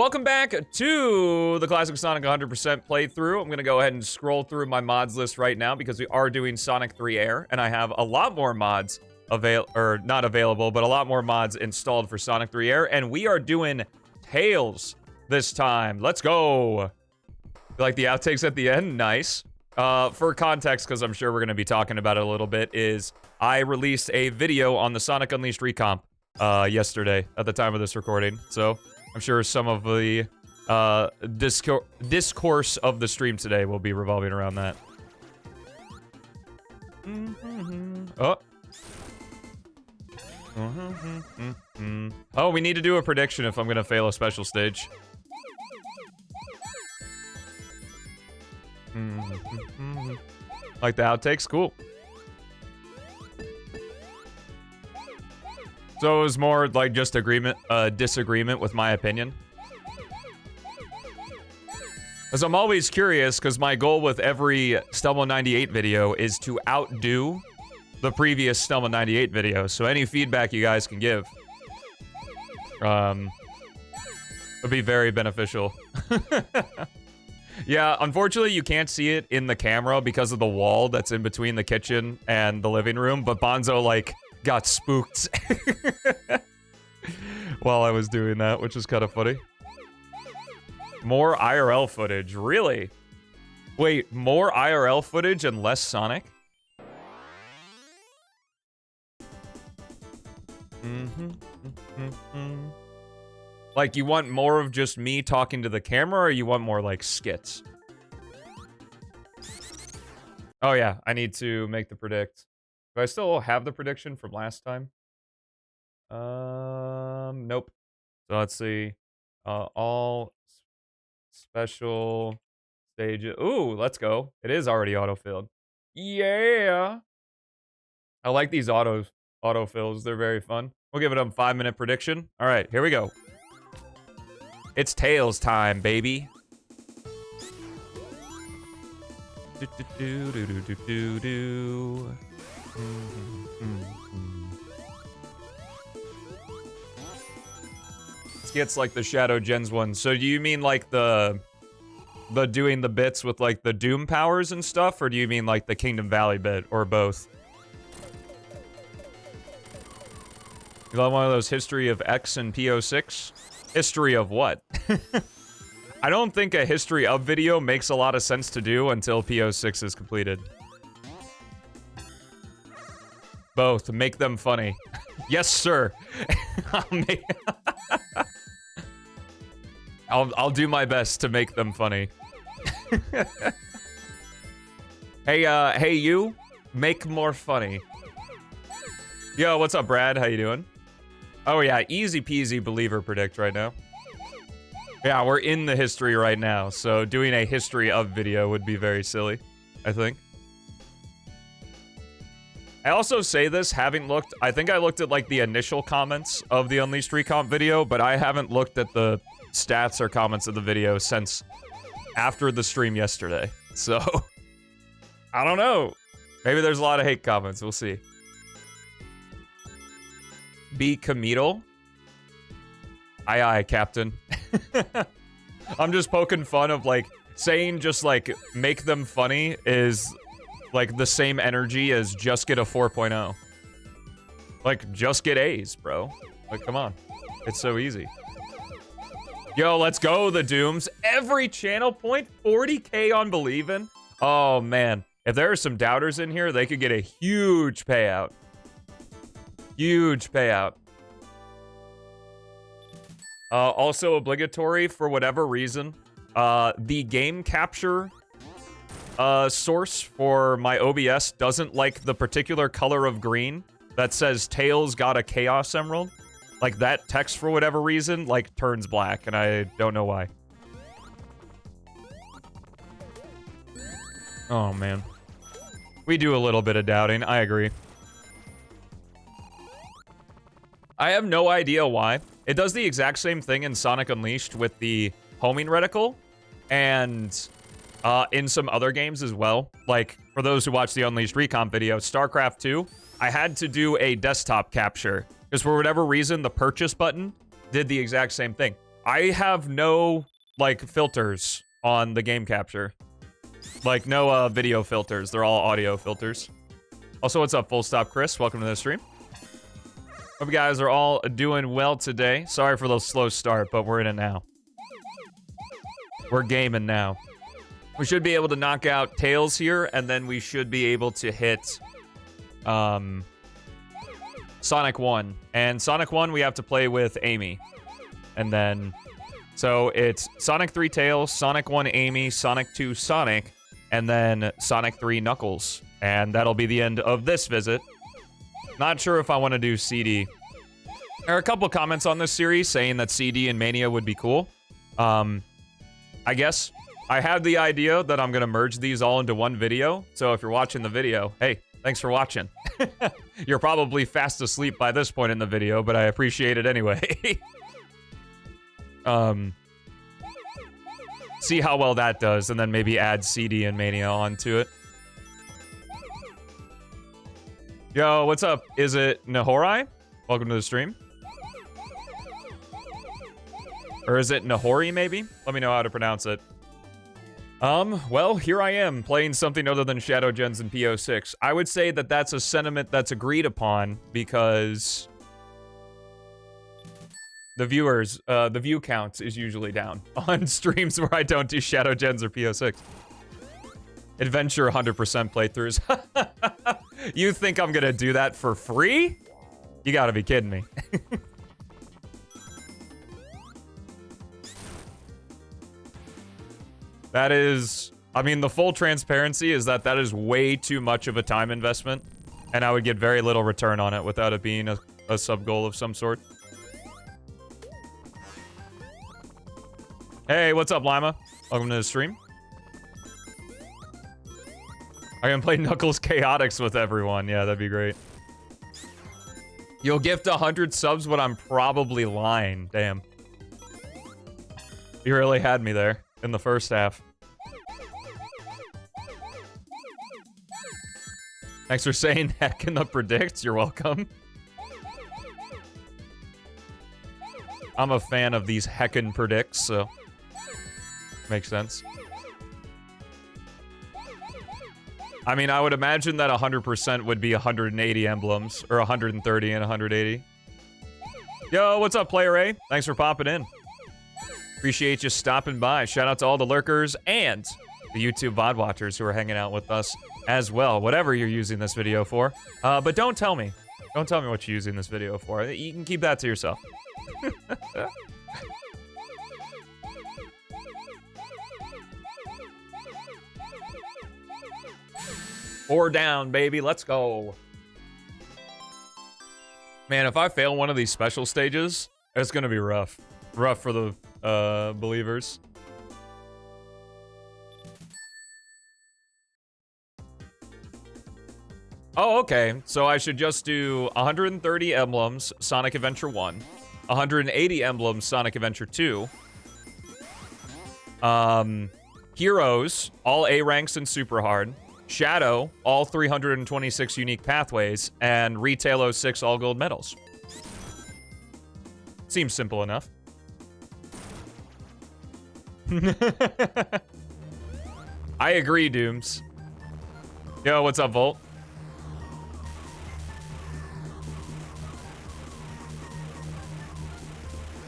Welcome back to the Classic Sonic 100% playthrough. I'm going to go ahead and scroll through my mods list right now because we are doing Sonic 3 A.I.R, and I have a lot more mods not available, but a lot more mods installed for Sonic 3 A.I.R, and we are doing Tails this time. Let's go. You like the outtakes at the end? Nice. For context, because I'm sure we're going to be talking about it a little bit, is I released a video on the Sonic Unleashed recomp yesterday at the time of this recording, so I'm sure some of the discourse of the stream today will be revolving around that. Oh. Oh, we need to do a prediction if I'm gonna fail a special stage. Like the outtakes? Cool. So it was more like just disagreement with my opinion. Because I'm always curious, because my goal with every Stelmo 98 video is to outdo the previous Stelmo 98 video. So any feedback you guys can give would be very beneficial. Yeah, unfortunately you can't see it in the camera because of the wall that's in between the kitchen and the living room, but Bonzo, like, got spooked while I was doing that, which is kind of funny. More IRL footage, really? Wait, more IRL footage and less Sonic? Like, you want more of just me talking to the camera, or you want more, like, skits? Oh yeah, I need to make the predict. Do I still have the prediction from last time? Nope. So let's see. All special stages. Ooh, let's go. It is already autofilled. Yeah. I like these autofills. They're very fun. We'll give it a 5-minute prediction. All right, here we go. It's Tails time, baby. Do do do do do do do. Skits like the Shadow Gens one. So do you mean like the doing the bits with like the Doom powers and stuff, or do you mean like the Kingdom Valley bit, or both? You got one of those History of X and PO6? History of what? I don't think a History of video makes a lot of sense to do until PO6 is completed. Both. Make them funny. Yes, sir. I'll do my best to make them funny. Hey you, make more funny. Yo, what's up, Brad? How you doing? Oh yeah, easy peasy believer predict right now. Yeah, we're in the history right now, so doing a history of video would be very silly, I think. I also say this having looked, I think I looked at like the initial comments of the Unleashed Recomp video, but I haven't looked at the stats or comments of the video since after the stream yesterday. So, I don't know. Maybe there's a lot of hate comments, we'll see. Be committal? Aye aye, Captain. I'm just poking fun of like, saying just like, make them funny is like the same energy as just get a 4.0. Like, just get A's, bro. Like, come on. It's so easy. Yo, let's go, the Dooms. Every channel point, 40K on Believin'. Oh, man. If there are some doubters in here, they could get a huge payout. Huge payout. Also obligatory, for whatever reason, the game capture source for my OBS doesn't like the particular color of green that says Tails got a Chaos Emerald. Like, that text, for whatever reason, like, turns black, and I don't know why. Oh, man. We do a little bit of doubting, I agree. I have no idea why. It does the exact same thing in Sonic Unleashed with the homing reticle, and in some other games as well. Like, for those who watch the Unleashed Recomp video, StarCraft 2, I had to do a desktop capture, because for whatever reason, the purchase button did the exact same thing. I have no, like, filters on the game capture. Like, no video filters. They're all audio filters. Also, what's up, Full Stop Chris? Welcome to the stream. Hope you guys are all doing well today. Sorry for the slow start, but we're in it now. We're gaming now. We should be able to knock out Tails here, and then we should be able to hit Sonic 1. And Sonic 1, we have to play with Amy. And then, so it's Sonic 3 Tails, Sonic 1 Amy, Sonic 2 Sonic, and then Sonic 3 Knuckles. And that'll be the end of this visit. Not sure if I want to do CD. There are a couple comments on this series saying that CD and Mania would be cool. I guess I had the idea that I'm going to merge these all into one video. So if you're watching the video, hey, thanks for watching. You're probably fast asleep by this point in the video, but I appreciate it anyway. See how well that does, and then maybe add CD and Mania onto it. Yo, what's up? Is it Nahorai? Welcome to the stream. Or is it Nahori, maybe? Let me know how to pronounce it. Well, here I am, playing something other than Shadow Gens and PO6. I would say that that's a sentiment that's agreed upon, because the viewers, the view count is usually down on streams where I don't do Shadow Gens or PO6. Adventure 100% playthroughs. You think I'm gonna do that for free? You gotta be kidding me. That is, I mean, the full transparency is that that is way too much of a time investment, and I would get very little return on it without it being a sub-goal of some sort. Hey, what's up, Lima? Welcome to the stream. I can play Knuckles Chaotix with everyone. Yeah, that'd be great. You'll gift 100 subs, but I'm probably lying. Damn. You really had me there in the first half. Thanks for saying heck in the predicts. You're welcome. I'm a fan of these heckin' predicts, so makes sense. I mean, I would imagine that 100% would be 180 emblems, or 130 and 180. Yo, what's up, Player A? Thanks for popping in. Appreciate you stopping by. Shout out to all the lurkers and the YouTube VOD watchers who are hanging out with us as well, whatever you're using this video for. But don't tell me. Don't tell me what you're using this video for. You can keep that to yourself. Four down, baby. Let's go. Man, if I fail one of these special stages, it's gonna be rough. Rough for the believers. Oh, okay. So I should just do 130 emblems, Sonic Adventure 1. 180 emblems, Sonic Adventure 2. Heroes, all A ranks and super hard. Shadow, all 326 unique pathways, and Retail 06, all gold medals. Seems simple enough. I agree, Dooms. Yo, what's up, Volt?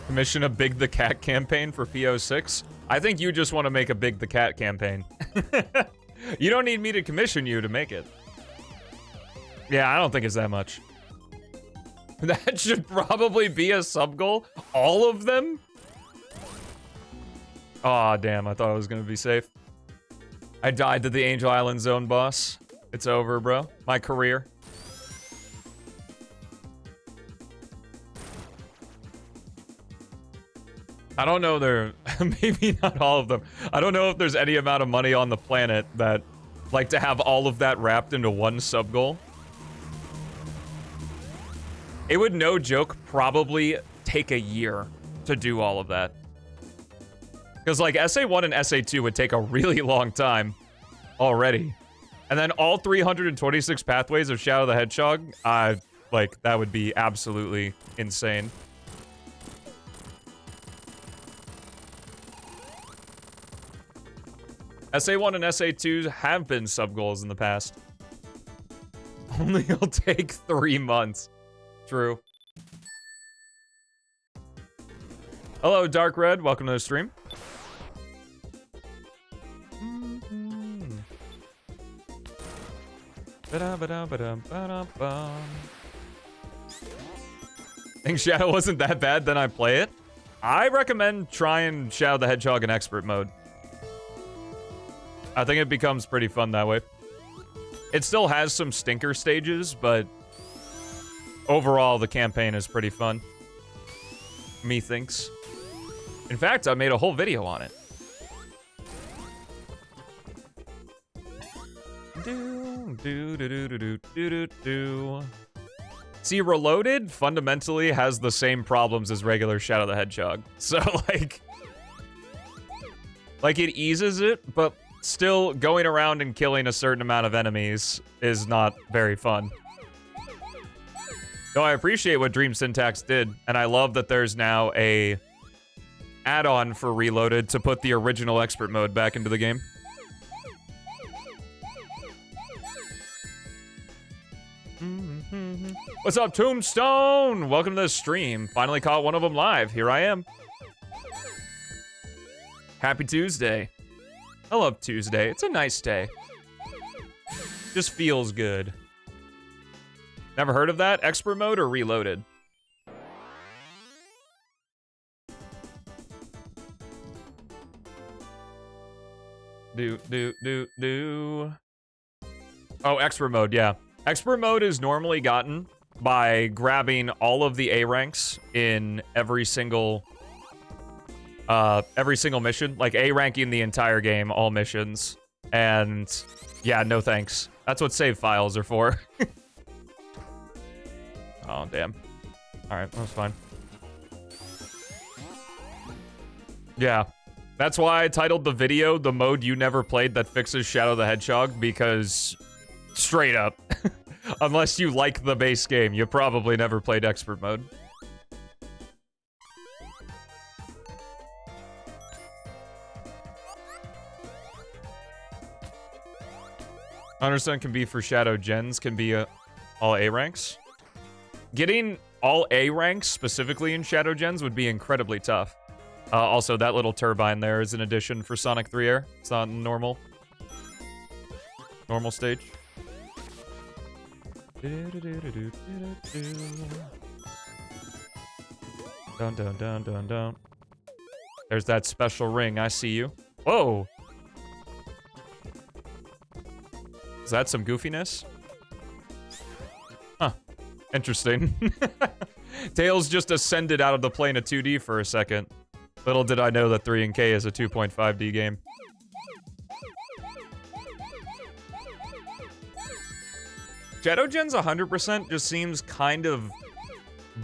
Commission a Big the Cat campaign for PO6? I think you just want to make a Big the Cat campaign. You don't need me to commission you to make it. Yeah, I don't think it's that much. That should probably be a sub-goal. All of them? Aw, damn, I thought I was gonna be safe. I died to the Angel Island Zone boss. It's over, bro. My career. I don't know, maybe not all of them. I don't know if there's any amount of money on the planet that, like, to have all of that wrapped into one sub-goal. It would, no joke, probably take a year to do all of that. Because, like, SA1 and SA2 would take a really long time already. And then all 326 pathways of Shadow the Hedgehog, like, that would be absolutely insane. SA1 and SA2 have been sub-goals in the past. Only it'll take 3 months. True. Hello, Dark Red. Welcome to the stream. Think Shadow wasn't that bad, then I play it. I recommend trying Shadow the Hedgehog in expert mode. I think it becomes pretty fun that way. It still has some stinker stages, but overall the campaign is pretty fun. Methinks. In fact, I made a whole video on it. See, Reloaded fundamentally has the same problems as regular Shadow the Hedgehog. So, like it eases it, but still going around and killing a certain amount of enemies is not very fun. Though I appreciate what Dream Syntax did, and I love that there's now a add-on for Reloaded to put the original expert mode back into the game. What's up, Tombstone? Welcome to the stream. Finally caught one of them live. Here I am. Happy Tuesday. I love Tuesday. It's a nice day. Just feels good. Never heard of that? Expert mode or Reloaded? Oh, expert mode, yeah. Expert mode is normally gotten by grabbing all of the A ranks in every single mission, like A ranking the entire game, all missions. And yeah, no thanks. That's what save files are for. Oh, damn. All right, that's fine. Yeah, that's why I titled the video "The Mode You Never Played That Fixes Shadow the Hedgehog," because straight up, unless you like the base game, you probably never played expert mode. 100% can be for Shadow gens, can be all A ranks. Getting all A ranks specifically in Shadow gens would be incredibly tough. Also, that little turbine there is an addition for Sonic 3 It's not normal stage. Dun dun dun dun dun. There's that special ring. I see you. Whoa. Is that some goofiness? Huh. Interesting. Tails just ascended out of the plane of 2D for a second. Little did I know that 3 and K is a 2.5D game. Shadow Gens 100% just seems kind of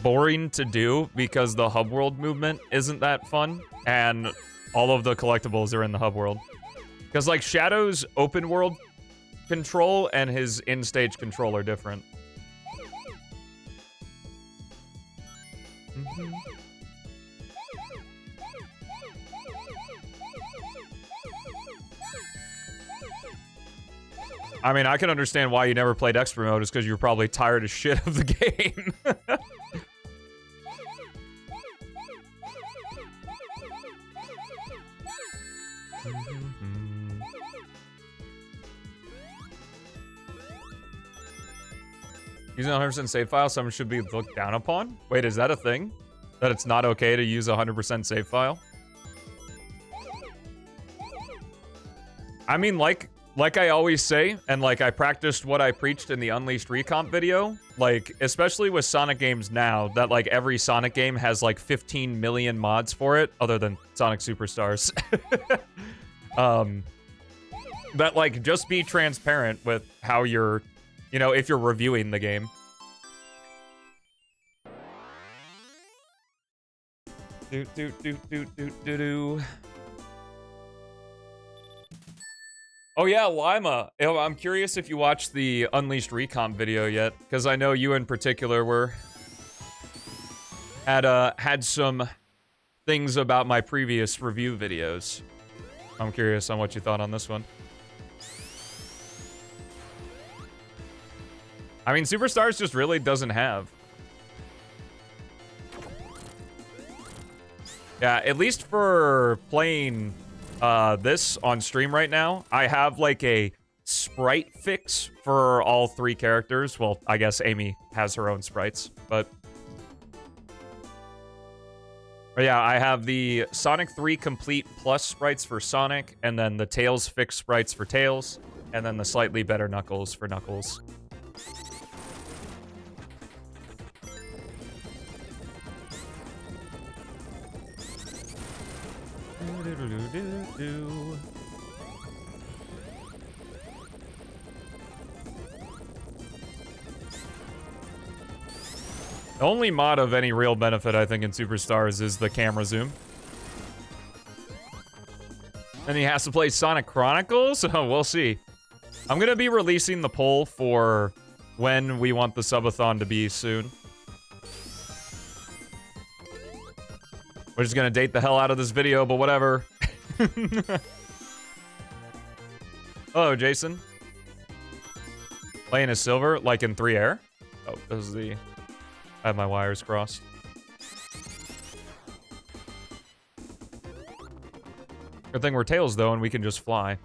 boring to do because the hub world movement isn't that fun, and all of the collectibles are in the hub world. Because, like, Shadow's open world control and his in-stage control are different. I mean, I can understand why you never played expert mode, is because you're probably tired as shit of the game. Using 100% save file, someone should be looked down upon? Wait, is that a thing? That it's not okay to use a 100% save file? I mean, like I always say, and like I practiced what I preached in the Unleashed Recomp video, like, especially with Sonic games now, that like every Sonic game has like 15 million mods for it, other than Sonic Superstars. That like, just be transparent with how you're, you know, if you're reviewing the game. Oh yeah, Lima. I'm curious if you watched the Unleashed Recomp video yet, because I know you in particular had some things about my previous review videos. I'm curious on what you thought on this one. I mean, Superstars just really doesn't have. Yeah, at least for playing this on stream right now, I have like a sprite fix for all 3 characters. Well, I guess Amy has her own sprites, but yeah, I have the Sonic 3 Complete Plus sprites for Sonic, and then the Tails Fix sprites for Tails, and then the slightly better Knuckles for Knuckles. The only mod of any real benefit, I think, in Superstars is the camera zoom. And he has to play Sonic Chronicles? Oh, we'll see. I'm gonna be releasing the poll for when we want the subathon to be soon. We're just gonna date the hell out of this video, but whatever. Hello, Jason. Playing as Silver, like in 3-Air? Oh, this is the... I have my wires crossed. Good thing we're Tails, though, and we can just fly.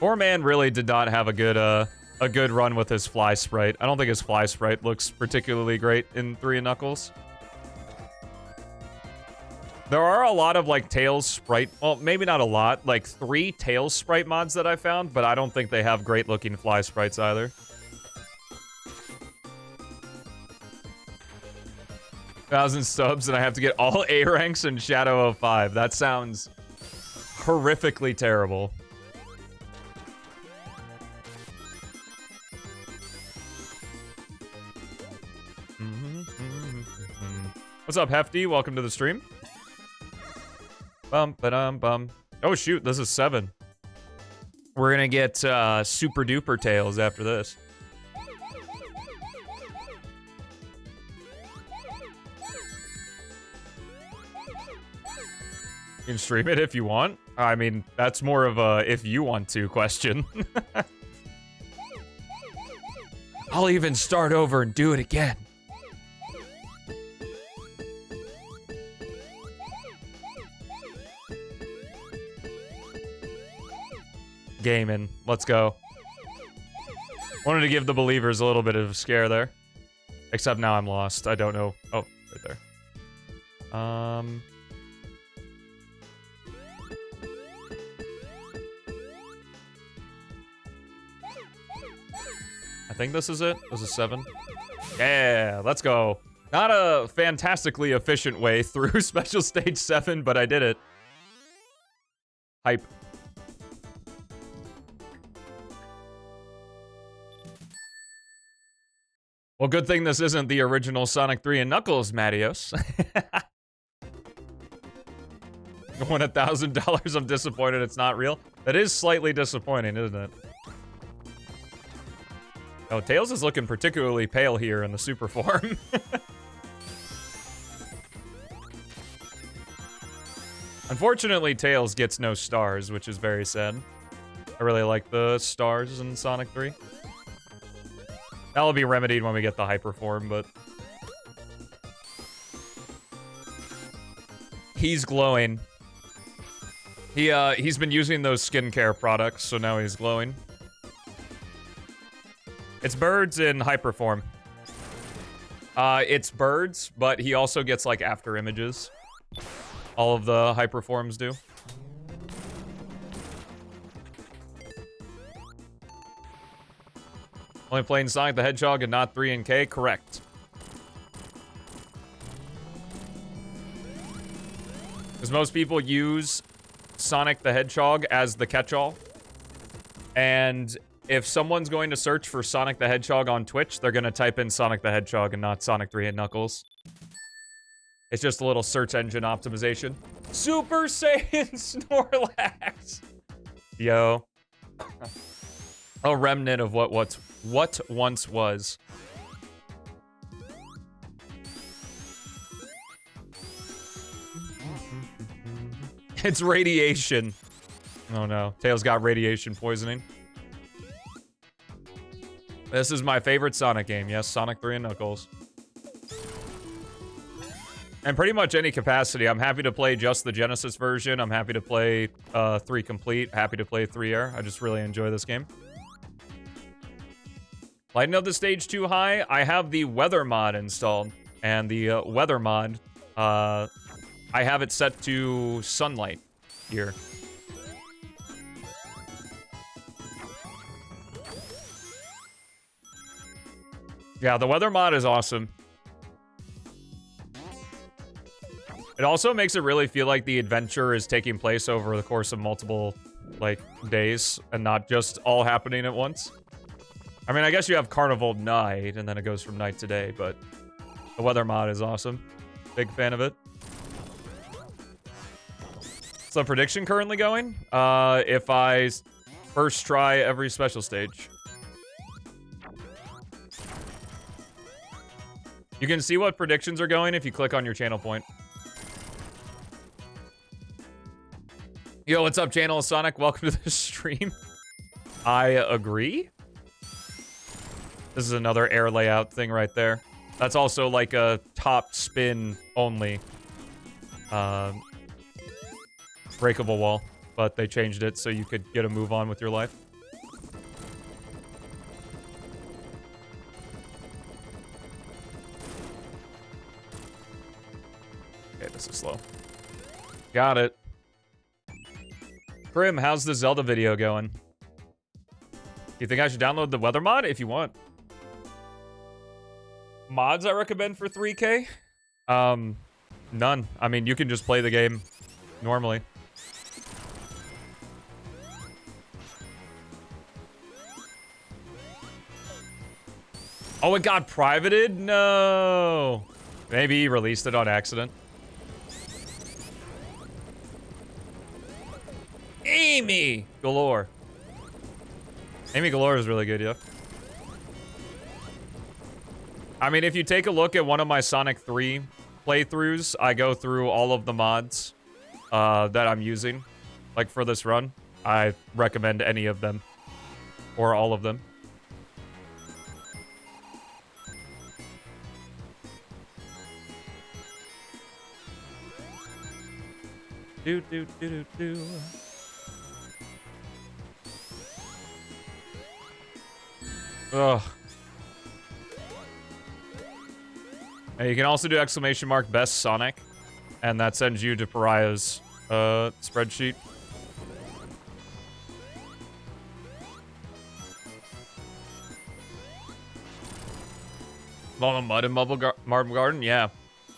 Poor man really did not have a good run with his fly sprite. I don't think his fly sprite looks particularly great in 3 Knuckles. There are a lot of, like, Tails sprite... Well, maybe not a lot. Like, 3 Tails sprite mods that I found, but I don't think they have great-looking fly sprites either. Thousand subs, and I have to get all A ranks in Shadow of 5. That sounds horrifically terrible. What's up, Hefty? Welcome to the stream. Bum, ba-dum, bum. Oh, shoot, this is 7. We're gonna get super duper Tails after this. You can stream it if you want. I mean, that's more of a if you want to question. I'll even start over and do it again. Gaming. Let's go. Wanted to give the believers a little bit of a scare there. Except now I'm lost. I don't know. Oh, right there. I think this is it. This is 7. Yeah, let's go. Not a fantastically efficient way through Special Stage 7, but I did it. Hype. Well, good thing this isn't the original Sonic 3 and Knuckles, Mattios. Won $1,000. I'm disappointed it's not real. That is slightly disappointing, isn't it? Oh, Tails is looking particularly pale here in the super form. Unfortunately, Tails gets no stars, which is very sad. I really like the stars in Sonic 3. That'll be remedied when we get the hyper form, but... He's glowing. He's been using those skincare products, so now he's glowing. It's birds in hyper form. It's birds, but he also gets, like, after images. All of the hyper forms do. Only playing Sonic the Hedgehog and not 3 and K? Correct. Because most people use Sonic the Hedgehog as the catch-all. And if someone's going to search for Sonic the Hedgehog on Twitch, they're going to type in Sonic the Hedgehog and not Sonic 3 and Knuckles. It's just a little search engine optimization. Super Saiyan Snorlax! Yo. A remnant of what once was. It's radiation. Oh no, Tails got radiation poisoning. This is my favorite Sonic game. Yes, Sonic 3 and Knuckles. And pretty much any capacity. I'm happy to play just the Genesis version. I'm happy to play 3 complete. Happy to play 3 A.I.R. I just really enjoy this game. Lighten up the stage too high. I have the weather mod installed. And the weather mod, I have it set to sunlight here. Yeah, the weather mod is awesome. It also makes it really feel like the adventure is taking place over the course of multiple, like, days and not just all happening at once. I mean, I guess you have Carnival night and then it goes from night to day, but the weather mod is awesome. Big fan of it. What's the prediction currently going? If I first try every special stage. You can see what predictions are going if you click on your channel point. Yo, what's up, Channel Sonic? Welcome to the stream. I agree. This is another air layout thing right there. That's also like a top spin only breakable wall, but they changed it so you could get a move on with your life. Okay, this is slow. Got it. Prim, how's the Zelda video going? You think I should download the weather mod? If you want. Mods I recommend for 3K? None. I mean, you can just play the game normally. Oh, it got privated? No. Maybe he released it on accident. Amy Galore. Amy Galore is really good, yeah. I mean, if you take a look at one of my Sonic 3 playthroughs, I go through all of the mods that I'm using. Like, for this run, I recommend any of them. Or all of them. Do, do, do, do, do. Ugh. And you can also do exclamation mark best Sonic, and that sends you to Pariah's spreadsheet. Long Mud and Marble Garden, yeah.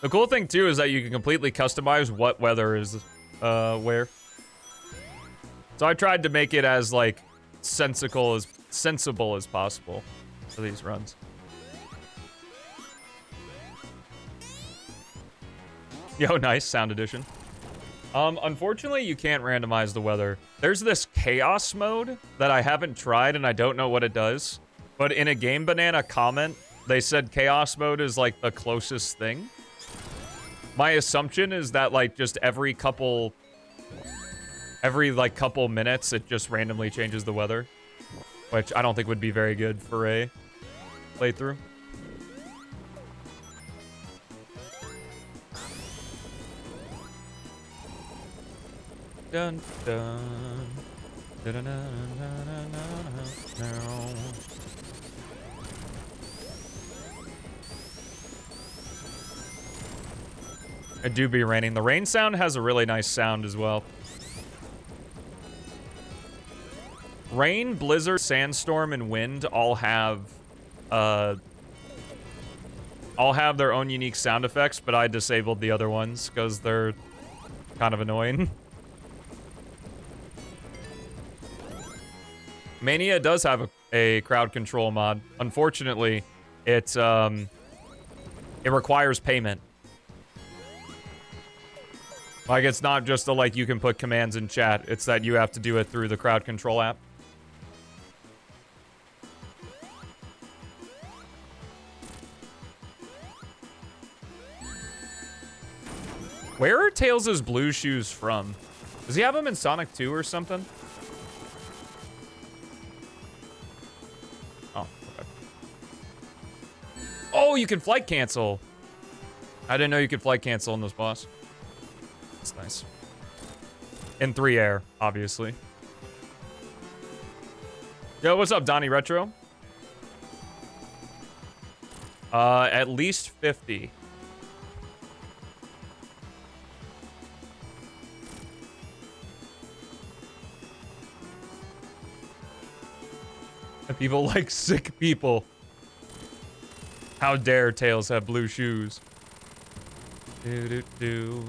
The cool thing too is that you can completely customize what weather is where. So I tried to make it as like sensible as possible for these runs. Yo, nice sound edition. Unfortunately, you can't randomize the weather. There's this chaos mode that I haven't tried and I don't know what it does. But in a Game Banana comment, they said chaos mode is like the closest thing. My assumption is that like just every couple minutes, it just randomly changes the weather. Which I don't think would be very good for a playthrough. Dun dun. Dun, dun, dun, dun, dun, dun, dun. It do be raining. The rain sound has a really nice sound as well. Rain, blizzard, sandstorm, and wind all have their own unique sound effects, but I disabled the other ones because they're kind of annoying. Mania does have a crowd control mod. Unfortunately, it requires payment. Like, it's not just a, like, you can put commands in chat. It's that you have to do it through the crowd control app. Where are Tails' blue shoes from? Does he have him in Sonic 2 or something? Oh, okay. Oh, you can flight cancel. I didn't know you could flight cancel in this boss. That's nice. In 3-air, obviously. Yo, what's up, Donnie Retro? At least 50. People like sick people. How dare Tails have blue shoes? Do do do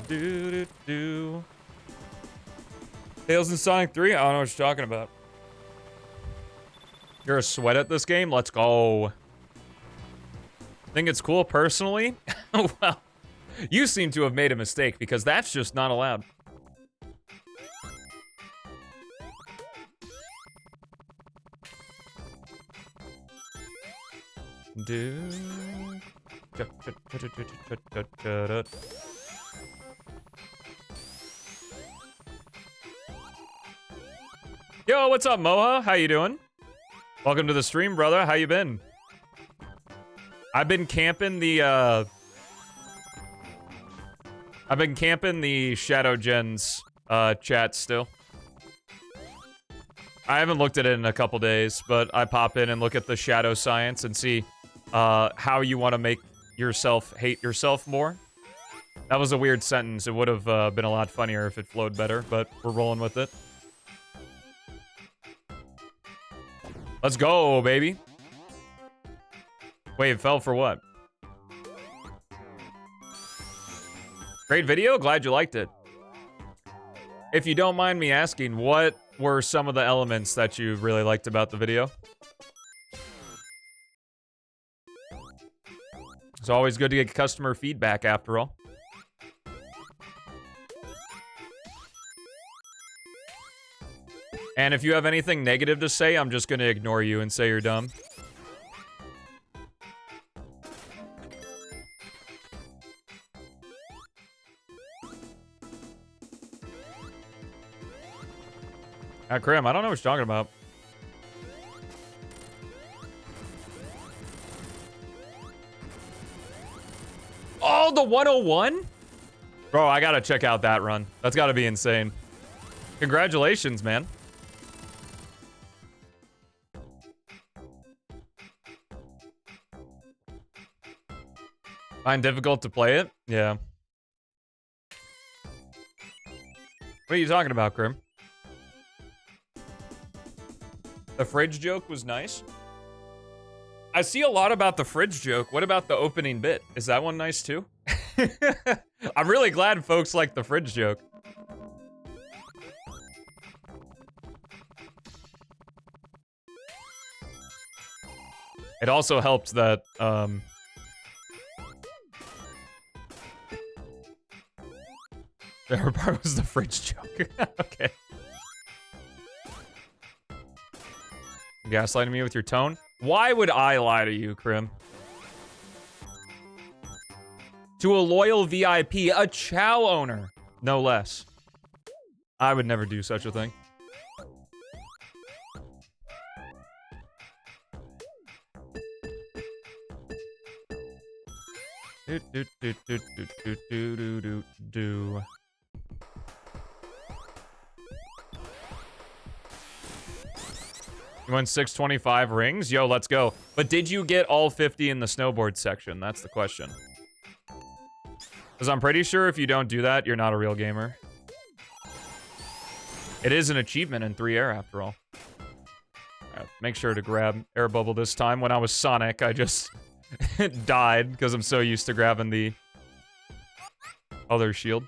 do do do. Tails in Sonic 3? I don't know what you're talking about. You're a sweat at this game? Let's go. Think it's cool personally? Well, you seem to have made a mistake because that's just not allowed. Yo, what's up, Moha? How you doing? Welcome to the stream, brother. How you been? I've been camping the Shadow Gens chat still. I haven't looked at it in a couple days, but I pop in and look at the shadow science and see how you want to make yourself hate yourself more. That was a weird sentence. It would have been a lot funnier if it flowed better, but we're rolling with it. Let's go, baby. Wait, it fell for what? Great video. Glad you liked it. If you don't mind me asking, what were some of the elements that you really liked about the video? It's always good to get customer feedback after all. And if you have anything negative to say, I'm just gonna ignore you and say you're dumb. Krim, I don't know what you're talking about. Oh, the 101? Bro, I gotta check out that run. That's gotta be insane. Congratulations, man. Find difficult to play it? Yeah. What are you talking about, Grim? The fridge joke was nice. I see a lot about the fridge joke. What about the opening bit? Is that one nice too? I'm really glad folks like the fridge joke. It also helped that, the part was the fridge joke. Okay. Gaslighting me with your tone? Why would I lie to you, Krim? To a loyal VIP, a Chow owner, no less. I would never do such a thing. Do do do do do do do do do. You won 625 rings? Yo, let's go. But did you get all 50 in the snowboard section? That's the question. Because I'm pretty sure if you don't do that, you're not a real gamer. It is an achievement in 3-air after all. Alright, make sure to grab air bubble this time. When I was Sonic, I just died because I'm so used to grabbing the other shield.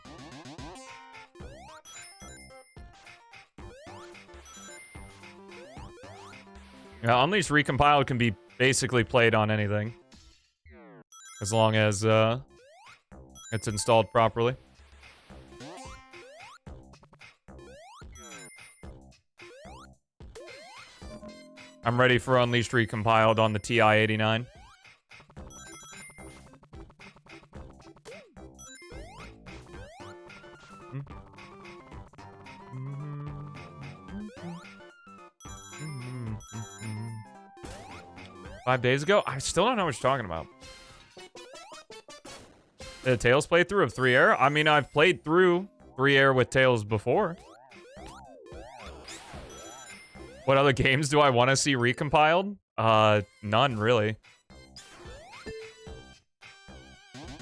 Yeah, Unleashed Recompiled can be basically played on anything. As long as, it's installed properly. I'm ready for Unleashed Recompiled on the TI-89. 5 days ago? I still don't know what you're talking about. The Tails playthrough of 3-Air? I mean, I've played through 3-Air with Tails before. What other games do I want to see recompiled? None, really.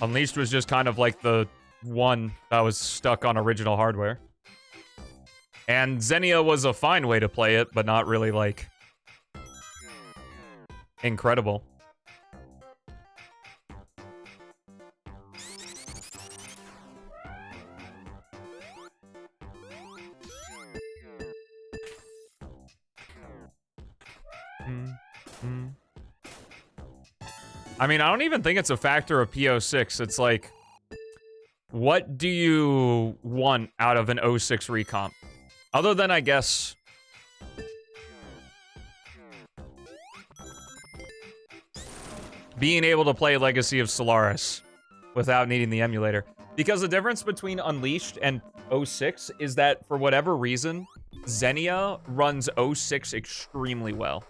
Unleashed was just kind of like the one that was stuck on original hardware. And Xenia was a fine way to play it, but not really, like, incredible. I mean, I don't even think it's a factor of PO6. It's like, what do you want out of an 06 recomp? Other than, I guess, being able to play Legacy of Solaris without needing the emulator. Because the difference between Unleashed and 06 is that, for whatever reason, Xenia runs 06 extremely well.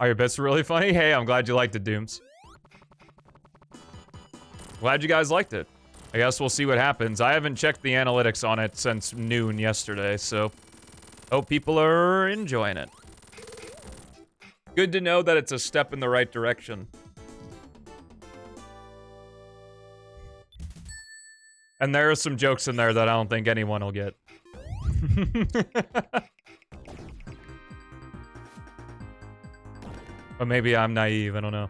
Are your bits really funny? Hey, I'm glad you liked it, Dooms. Glad you guys liked it. I guess we'll see what happens. I haven't checked the analytics on it since noon yesterday, so hope people are enjoying it. Good to know that it's a step in the right direction. And there are some jokes in there that I don't think anyone will get. But maybe I'm naive, I don't know.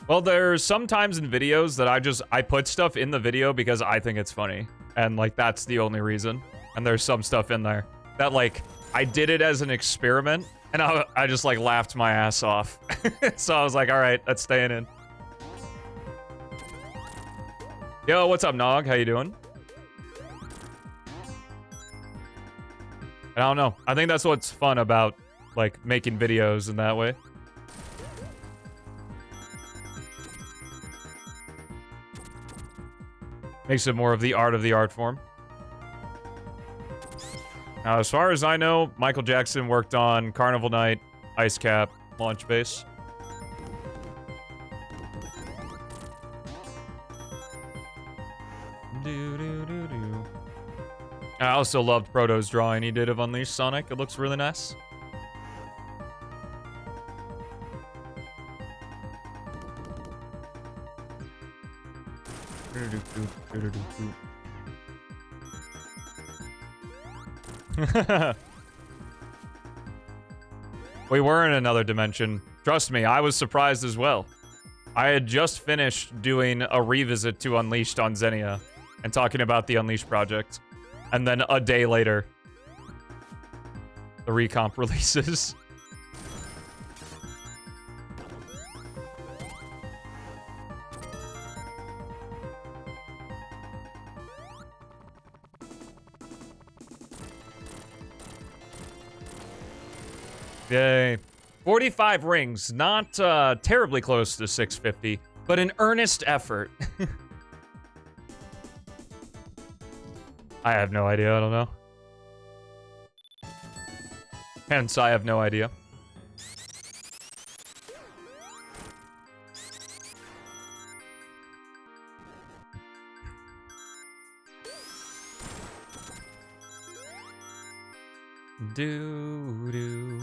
Well, there's sometimes in videos that I put stuff in the video because I think it's funny. And, like, that's the only reason. And there's some stuff in there that, like, I did it as an experiment, and I just, like, laughed my ass off. So I was like, alright, that's staying in. Yo, what's up, Nog? How you doing? I don't know. I think that's what's fun about, like, making videos in that way. Makes it more of the art form. Now, as far as I know, Michael Jackson worked on Carnival Night, Ice Cap, Launch Base. I also loved Proto's drawing he did of Unleashed Sonic. It looks really nice. We were in another dimension. Trust me, I was surprised as well. I had just finished doing a revisit to Unleashed on Xenia and talking about the Unleashed project. And then a day later, the recomp releases. Yay. 45 rings, not terribly close to 650, but an earnest effort. I have no idea, I don't know. Hence, I have no idea. Do-do.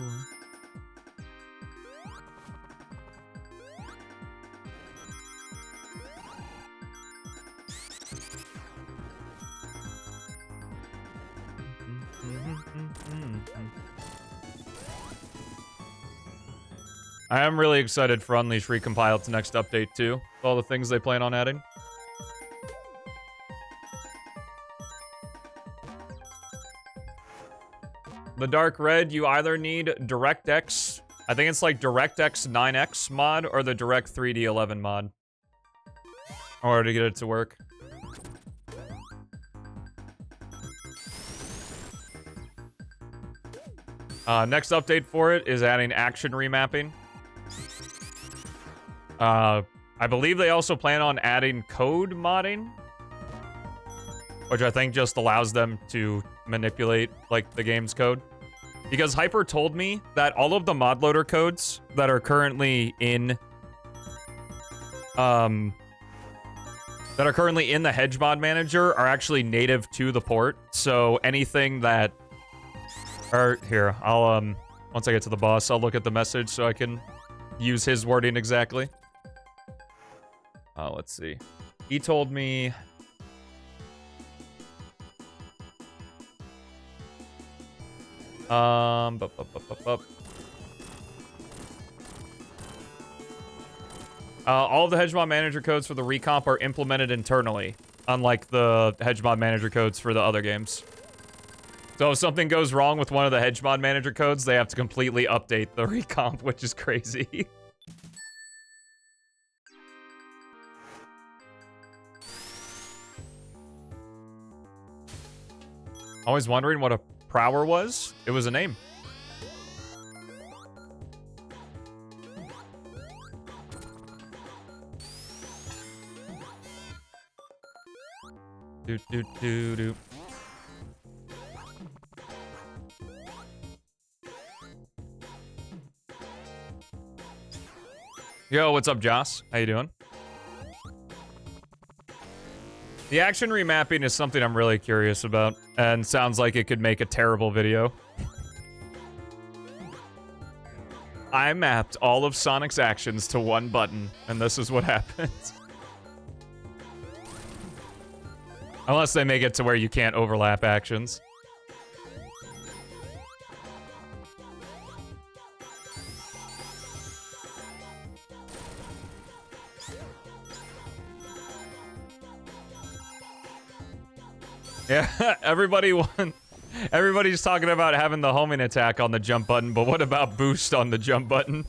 I am really excited for Unleashed Recompiled next update, too. With all the things they plan on adding. The Dark Red, you either need DirectX, I think it's like DirectX 9X mod, or the Direct 3D 11 mod, in order to get it to work. Next update for it is adding action remapping. I believe they also plan on adding code modding, which I think just allows them to manipulate, like, the game's code. Because Hyper told me that all of the mod loader codes that are currently in, the Hedge Mod Manager are actually native to the port. So anything that, or here, I'll, once I get to the boss, I'll look at the message so I can use his wording exactly. Let's see. He told me... All of the Hedge Mod Manager codes for the recomp are implemented internally, unlike the Hedge Mod Manager codes for the other games. So if something goes wrong with one of the Hedge Mod Manager codes, they have to completely update the recomp, which is crazy. Always wondering what a prower was. It was a name. Do do do do. Yo, what's up, Joss? How you doing? The action remapping is something I'm really curious about, and sounds like it could make a terrible video. I mapped all of Sonic's actions to one button, and this is what happens. Unless they make it to where you can't overlap actions. Yeah, everybody's talking about having the homing attack on the jump button, but what about boost on the jump button?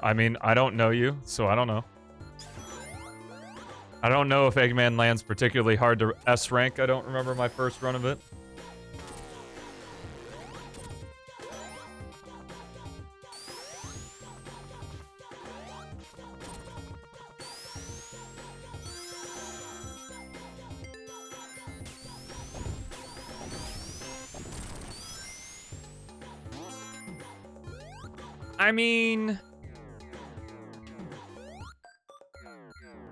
I mean, I don't know you, so I don't know. I don't know if Eggman lands particularly hard to S rank. I don't remember my first run of it. I mean,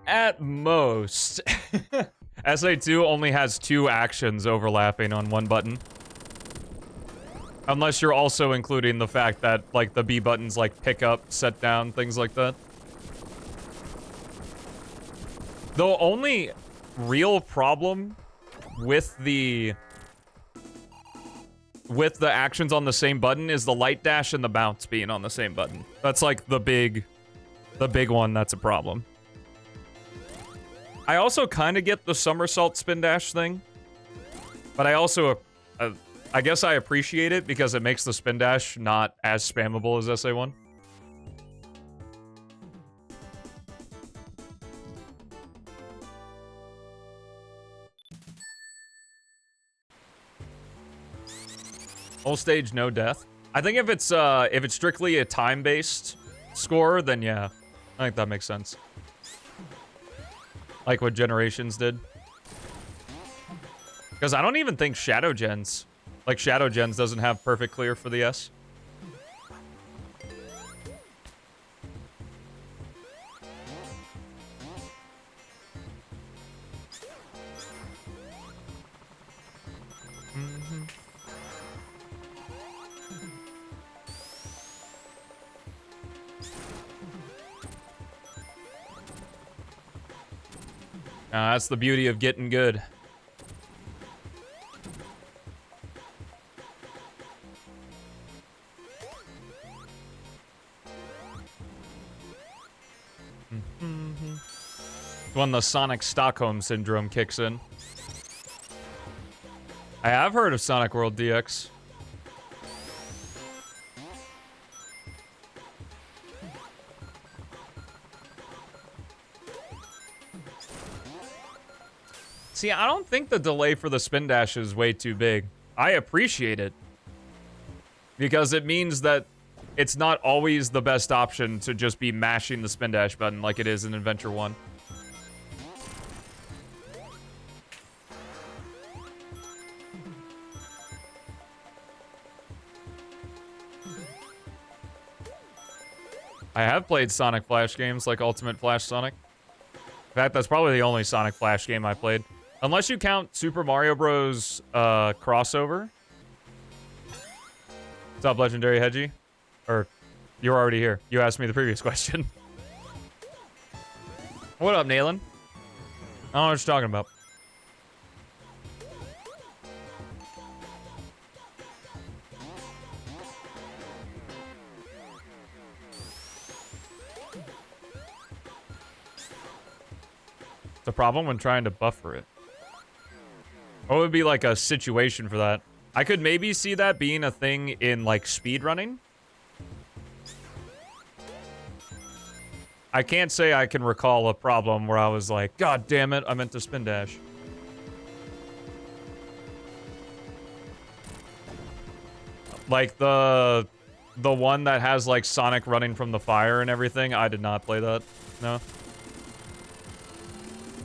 at most, SA2 only has 2 actions overlapping on one button. Unless you're also including the fact that, like, the B buttons, like, pick up, set down, things like that. The only real problem with the actions on the same button is the light dash and the bounce being on the same button. That's like the big one that's a problem. I also kind of get the somersault spin dash thing, but I also, I guess I appreciate it because it makes the spin dash not as spammable as SA1. Whole stage, no death. I think if it's strictly a time-based score, then yeah. I think that makes sense. Like what Generations did. Because I don't even think Shadow Gens, like Shadow Gens doesn't have perfect clear for the S. That's the beauty of getting good. When the Sonic Stockholm Syndrome kicks in. I have heard of Sonic World DX. See, I don't think the delay for the spin dash is way too big. I appreciate it. Because it means that it's not always the best option to just be mashing the spin dash button like it is in Adventure 1. I have played Sonic Flash games like Ultimate Flash Sonic. In fact, that's probably the only Sonic Flash game I played. Unless you count Super Mario Bros. Crossover. What's up, Legendary Hedgie? Or, you're already here. You asked me the previous question. What up, Naylan? I don't know what you're talking about. It's a problem when trying to buffer it. What would be like a situation for that? I could maybe see that being a thing in like speedrunning. I can't say I can recall a problem where I was like, God damn it, I meant to spin dash. Like the one that has like Sonic running from the fire and everything. I did not play that. No.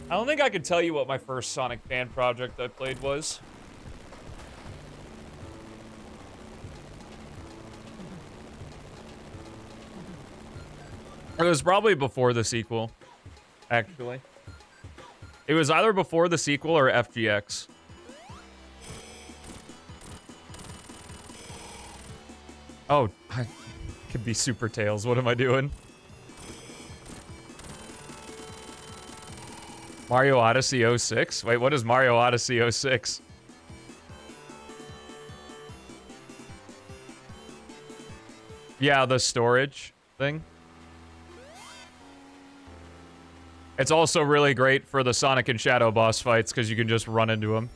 I don't think I could tell you what my first Sonic fan project I played was. It was probably before the sequel, actually. It was either before the sequel or FGX. Oh, I could be Super Tails. What am I doing? Mario Odyssey 06? Wait, what is Mario Odyssey 06? Yeah, the storage thing. It's also really great for the Sonic and Shadow boss fights because you can just run into them.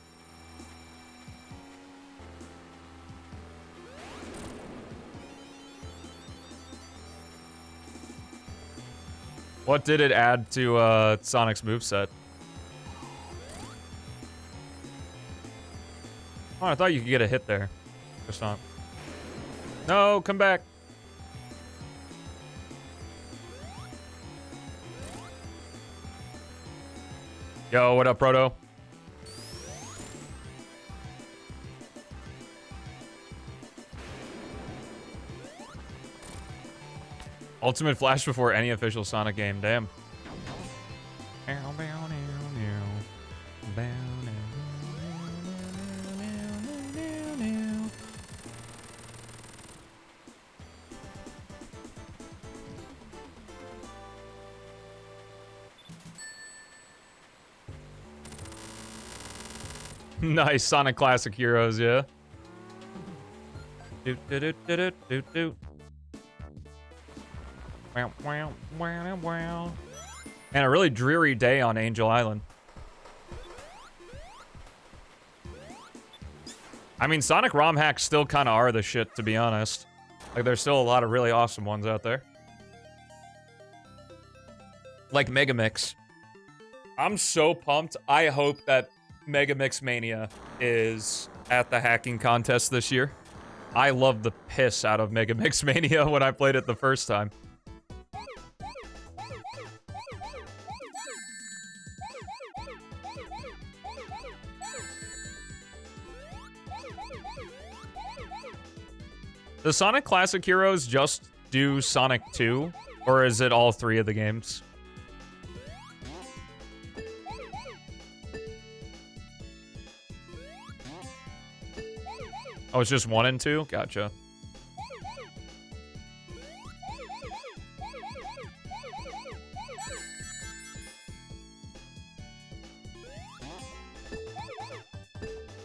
What did it add to Sonic's moveset? Oh, I thought you could get a hit there. Just not. No, come back. Yo, what up, Proto? Ultimate Flash before any official Sonic game. Damn. Nice Sonic Classic Heroes, yeah. And a really dreary day on Angel Island. I mean, Sonic ROM hacks still kind of are the shit, to be honest. Like, there's still a lot of really awesome ones out there. Like Megamix. I'm so pumped. I hope that Megamix Mania is at the hacking contest this year. I loved the piss out of Megamix Mania when I played it the first time. Does Sonic Classic Heroes just do Sonic 2? Or is it all three of the games? Oh, it's just 1 and 2? Gotcha.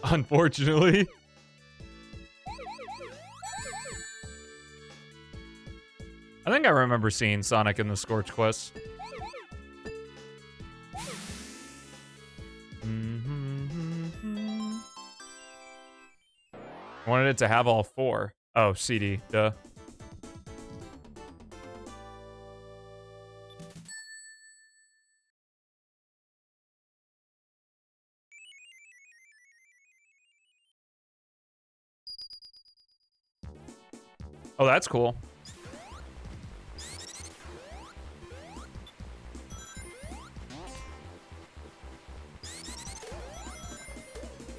Unfortunately. I think I remember seeing Sonic in the Scorch Quest. I wanted it to have all 4. Oh, CD, duh. Oh, that's cool.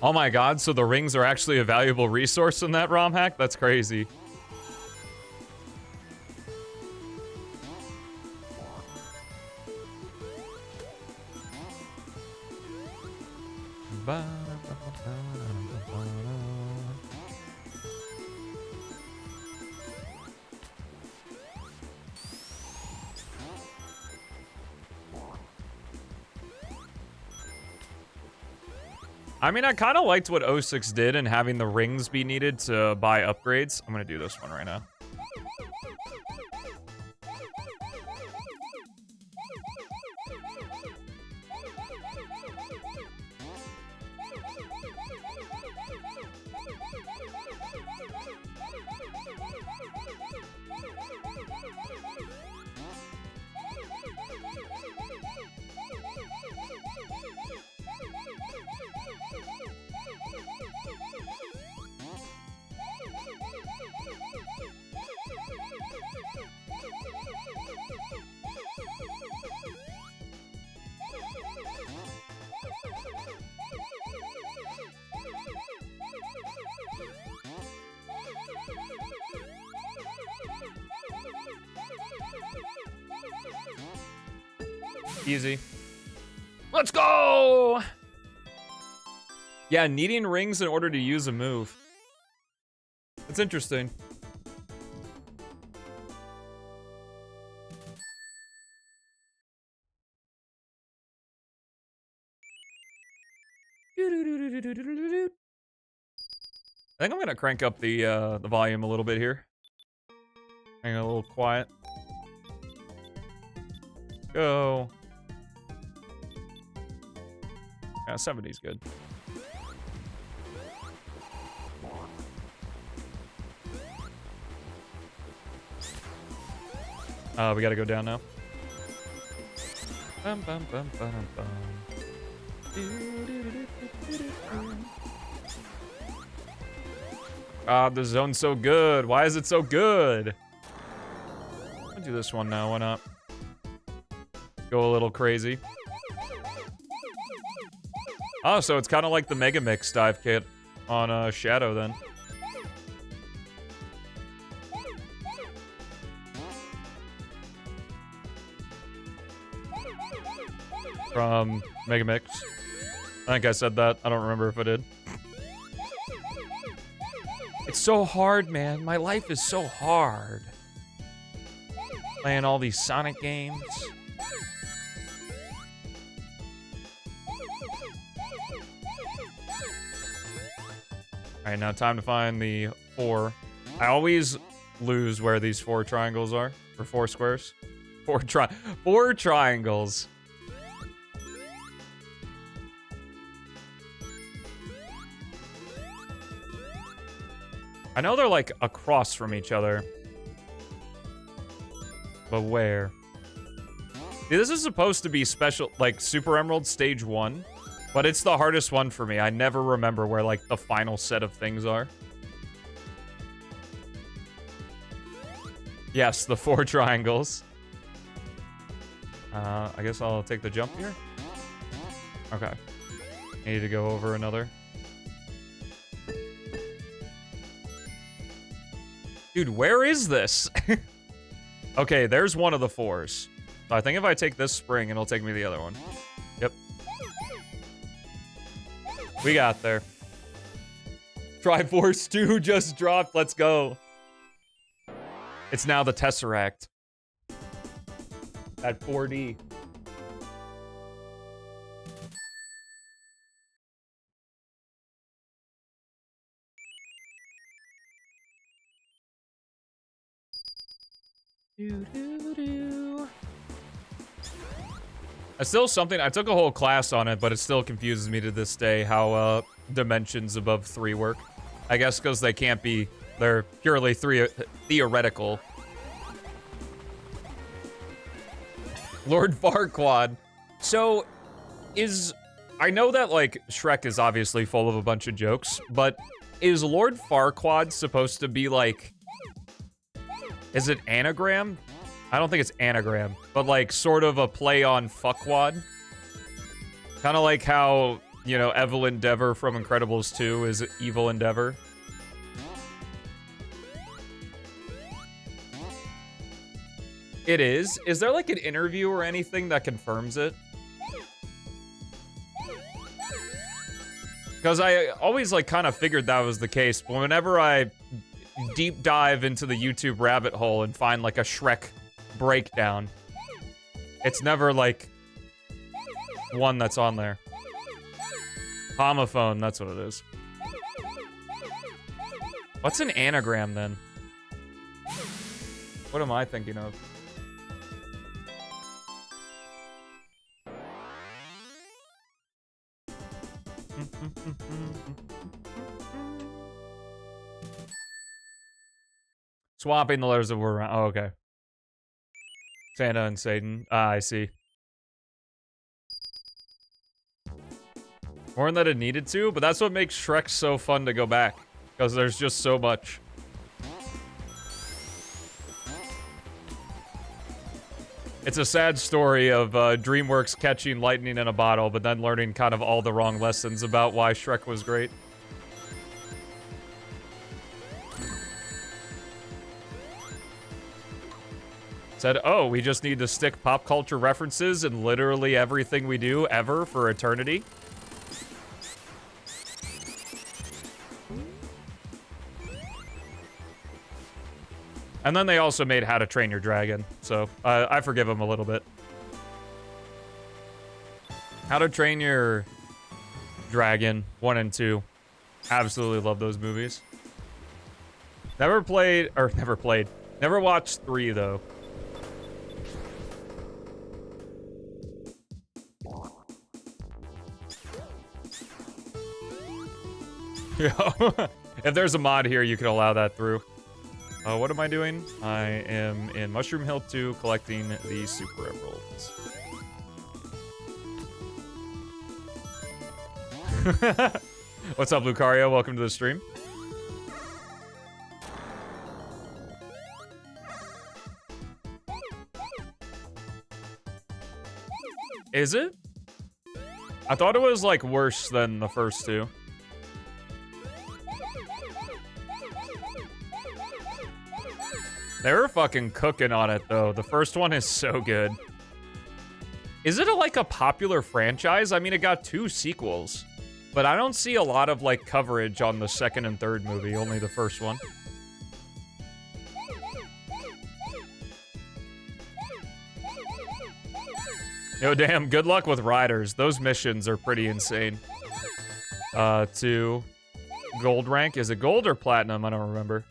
Oh my god, so the rings are actually a valuable resource in that ROM hack? That's crazy. I mean, I kind of liked what 06 did and having the rings be needed to buy upgrades. I'm gonna do this one right now. Easy. Let's go! Yeah, needing rings in order to use a move. That's interesting. I think I'm gonna crank up the volume a little bit here. Hang a little quiet. Go. Yeah, 70's good. We gotta go down now. Bum, bum, bum, bum, bum. Ah, the zone's so good. Why is it so good? I'll do this one now. Why not? Go a little crazy. Oh, so it's kind of like the Mega Mix dive kit on Shadow then. From Mega Mix. I think I said that. I don't remember if I did. It's so hard, man. My life is so hard. Playing all these Sonic games. Alright, now time to find the 4. I always lose where these 4 triangles are. Or 4 squares. 4 triangles. I know they're like across from each other. But where? See, this is supposed to be special, like Super Emerald Stage 1. But it's the hardest one for me. I never remember where, like, the final set of things are. Yes, the 4 triangles. I guess I'll take the jump here. Okay. Need to go over another. Dude, where is this? Okay, there's one of the 4s. So I think if I take this spring, it'll take me to the other one. Yep. We got there. Triforce 2 just dropped. Let's go. It's now the Tesseract. At 4D. It's still something, I took a whole class on it, but it still confuses me to this day how dimensions above 3 work. I guess because they can't be, they're purely theoretical. Lord Farquaad. So, I know that, like, Shrek is obviously full of a bunch of jokes, but is Lord Farquaad supposed to be, like, is it anagram? I don't think it's anagram, but, like, sort of a play on fuckwad. Kind of like how, you know, Evil Endeavor from Incredibles 2 is Evil Endeavor. It is. Is there, like, an interview or anything that confirms it? Because I always, like, kind of figured that was the case, but whenever I deep dive into the YouTube rabbit hole and find, like, a Shrek breakdown, it's never, like, one that's on there. Homophone, that's what it is. What's an anagram, then? What am I thinking of? Swapping the letters of word around. Oh, okay. Santa and Satan. Ah, I see. More than that it needed to, but that's what makes Shrek so fun to go back. Because there's just so much. It's a sad story of DreamWorks catching lightning in a bottle, but then learning kind of all the wrong lessons about why Shrek was great. Said, oh, we just need to stick pop culture references in literally everything we do ever for eternity. And then they also made How to Train Your Dragon, so I forgive them a little bit. How to Train Your Dragon 1 and 2. Absolutely love those movies. Never watched 3, though. If there's a mod here, you can allow that through. What am I doing? I am in Mushroom Hill 2 collecting the Super Emeralds. What's up, Lucario? Welcome to the stream. Is it? I thought it was, like, worse than the first two. They were fucking cooking on it, though. The first one is so good. Is it like a popular franchise? I mean, it got 2 sequels. But I don't see a lot of, like, coverage on the second and third movie. Only the first one. Yo, damn. Good luck with riders. Those missions are pretty insane. To gold rank. Is it gold or platinum? I don't remember.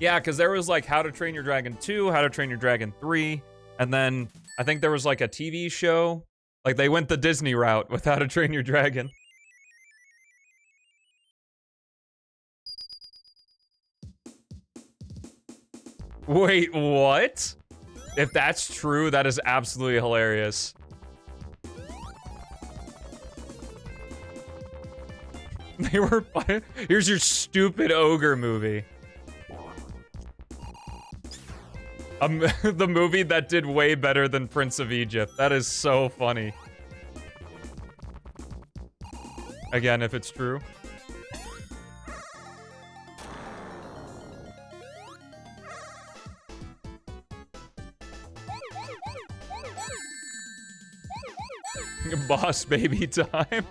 Yeah, because there was, like, How to Train Your Dragon 2, How to Train Your Dragon 3, and then I think there was, like, a TV show. Like, they went the Disney route with How to Train Your Dragon. Wait, what? If that's true, that is absolutely hilarious. They were... Here's your stupid ogre movie. The movie that did way better than Prince of Egypt. That is so funny. Again, if it's true. Boss baby time.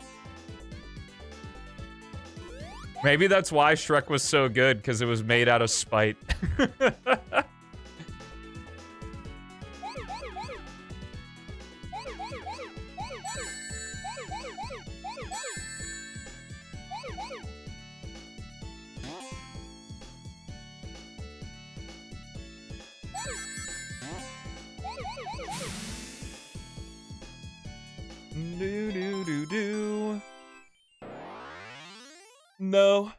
Maybe that's why Shrek was so good, because it was made out of spite. Do. No,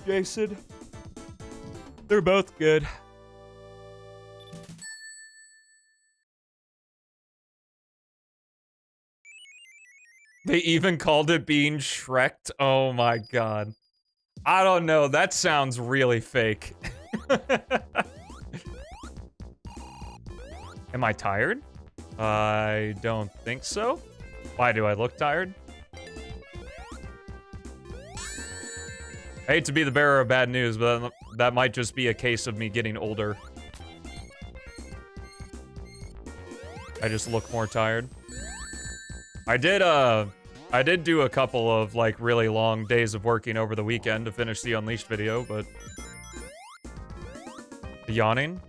Jason. They're both good. They even called it being Shrek'd. Oh my god. I don't know. That sounds really fake. Am I tired? I don't think so. Why do I look tired? I hate to be the bearer of bad news, but that might just be a case of me getting older. I just look more tired. I did do a couple of, like, really long days of working over the weekend to finish the Unleashed video, but... Yawning?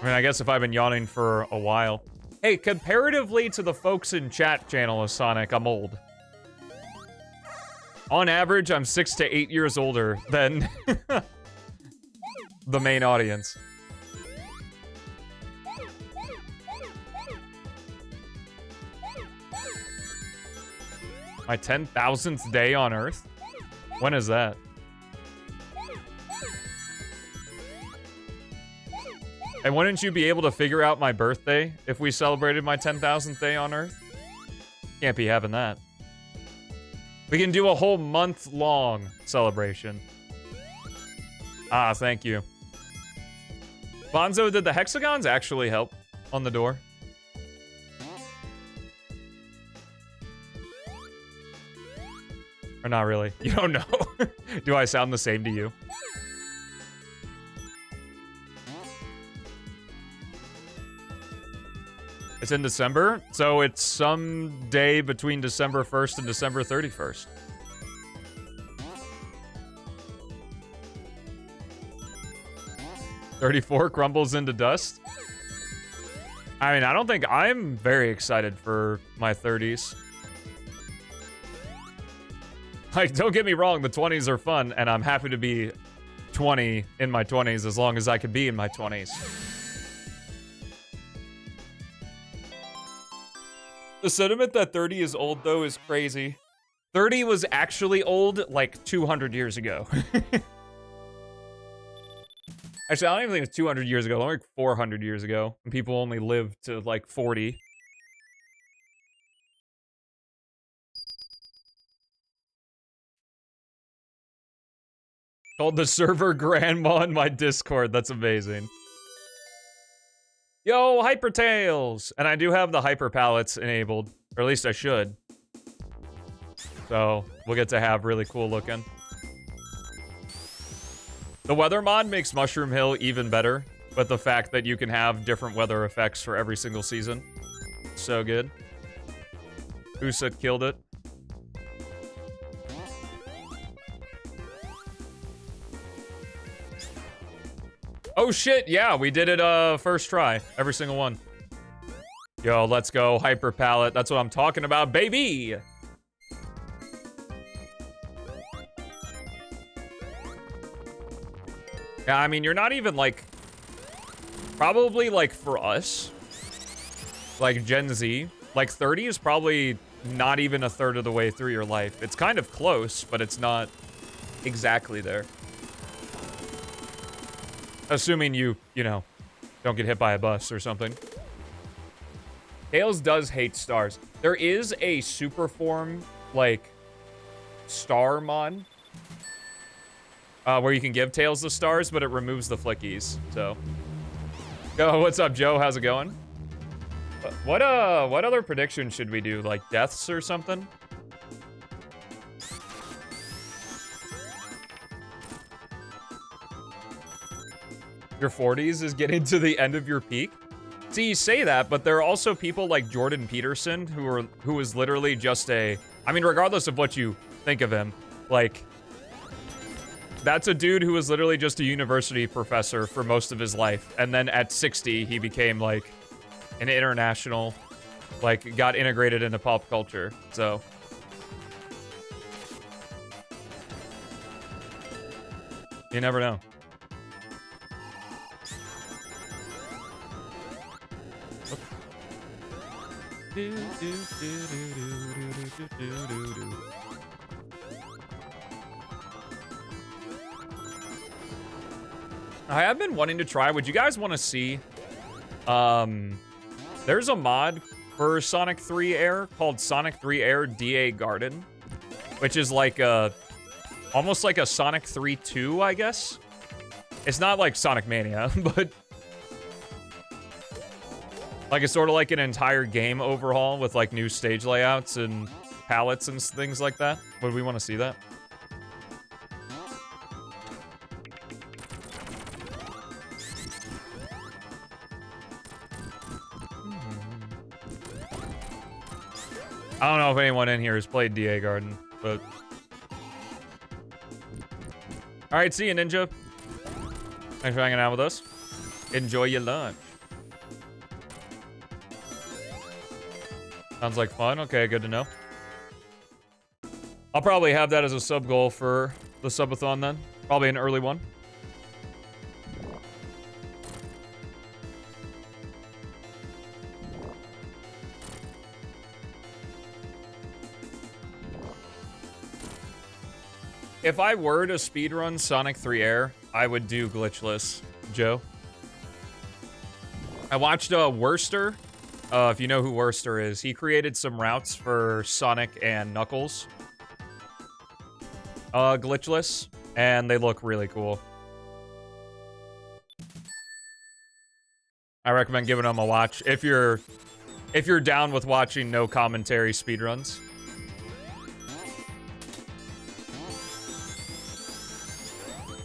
I mean, I guess if I've been yawning for a while. Hey, comparatively to the folks in chat channel of Sonic, I'm old. On average, I'm 6 to 8 years older than the main audience. My 10,000th day on Earth? When is that? And wouldn't you be able to figure out my birthday if we celebrated my 10,000th day on Earth? Can't be having that. We can do a whole month-long celebration. Ah, thank you. Bonzo, did the hexagons actually help on the door? Or not really? You don't know? Do I sound the same to you? It's in December, so it's some day between December 1st and December 31st. $34 crumbles into dust? I mean, I don't think I'm very excited for my 30s. Like, don't get me wrong, the 20s are fun, and I'm happy to be 20 in my 20s as long as I could be in my 20s. The sentiment that 30 is old, though, is crazy. 30 was actually old, like, 200 years ago. Actually, I don't even think it's 200 years ago. Like 400 years ago. And people only lived to, like, 40. Called the server grandma in my Discord. That's amazing. Yo, Hyper Tails! And I do have the Hyper Palettes enabled. Or at least I should. So, we'll get to have really cool looking. The weather mod makes Mushroom Hill even better. But the fact that you can have different weather effects for every single season. So good. Usa killed it. Oh shit, yeah, we did it first try. Every single one. Yo, let's go. Hyper Palette. That's what I'm talking about, baby! Yeah, I mean, you're not even, like... Probably, like, for us. Like, Gen Z. Like, 30 is probably not even a third of the way through your life. It's kind of close, but it's not exactly there. Assuming you know, don't get hit by a bus or something. Tails does hate stars. There is a super form, like, star mod. Where you can give Tails the stars, but it removes the flickies, so. Yo, what's up, Joe? How's it going? What other predictions should we do? Like, deaths or something? Your 40s is getting to the end of your peak? See, you say that, but there are also people like Jordan Peterson who is literally just a... I mean, regardless of what you think of him, like... That's a dude who was literally just a university professor for most of his life. And then at 60, he became, like, an international... Like, got integrated into pop culture, so... You never know. I have been wanting to try. Would you guys want to see? There's a mod for Sonic 3 A.I.R called Sonic 3 A.I.R DA Garden, which is like almost like a Sonic 3 2, I guess. It's not like Sonic Mania, but like it's sort of like an entire game overhaul with like new stage layouts and palettes and things like that. Would we want to see that? I don't know if anyone in here has played DA Garden, but... Alright, see you, Ninja. Thanks for hanging out with us. Enjoy your lunch. Sounds like fun. Okay, good to know. I'll probably have that as a sub goal for the subathon then. Probably an early one. If I were to speedrun Sonic 3 A.I.R, I would do glitchless, Joe. I watched Worster. If you know who Worster is, he created some routes for Sonic and Knuckles. Glitchless, and they look really cool. I recommend giving them a watch if you're down with watching no commentary speedruns.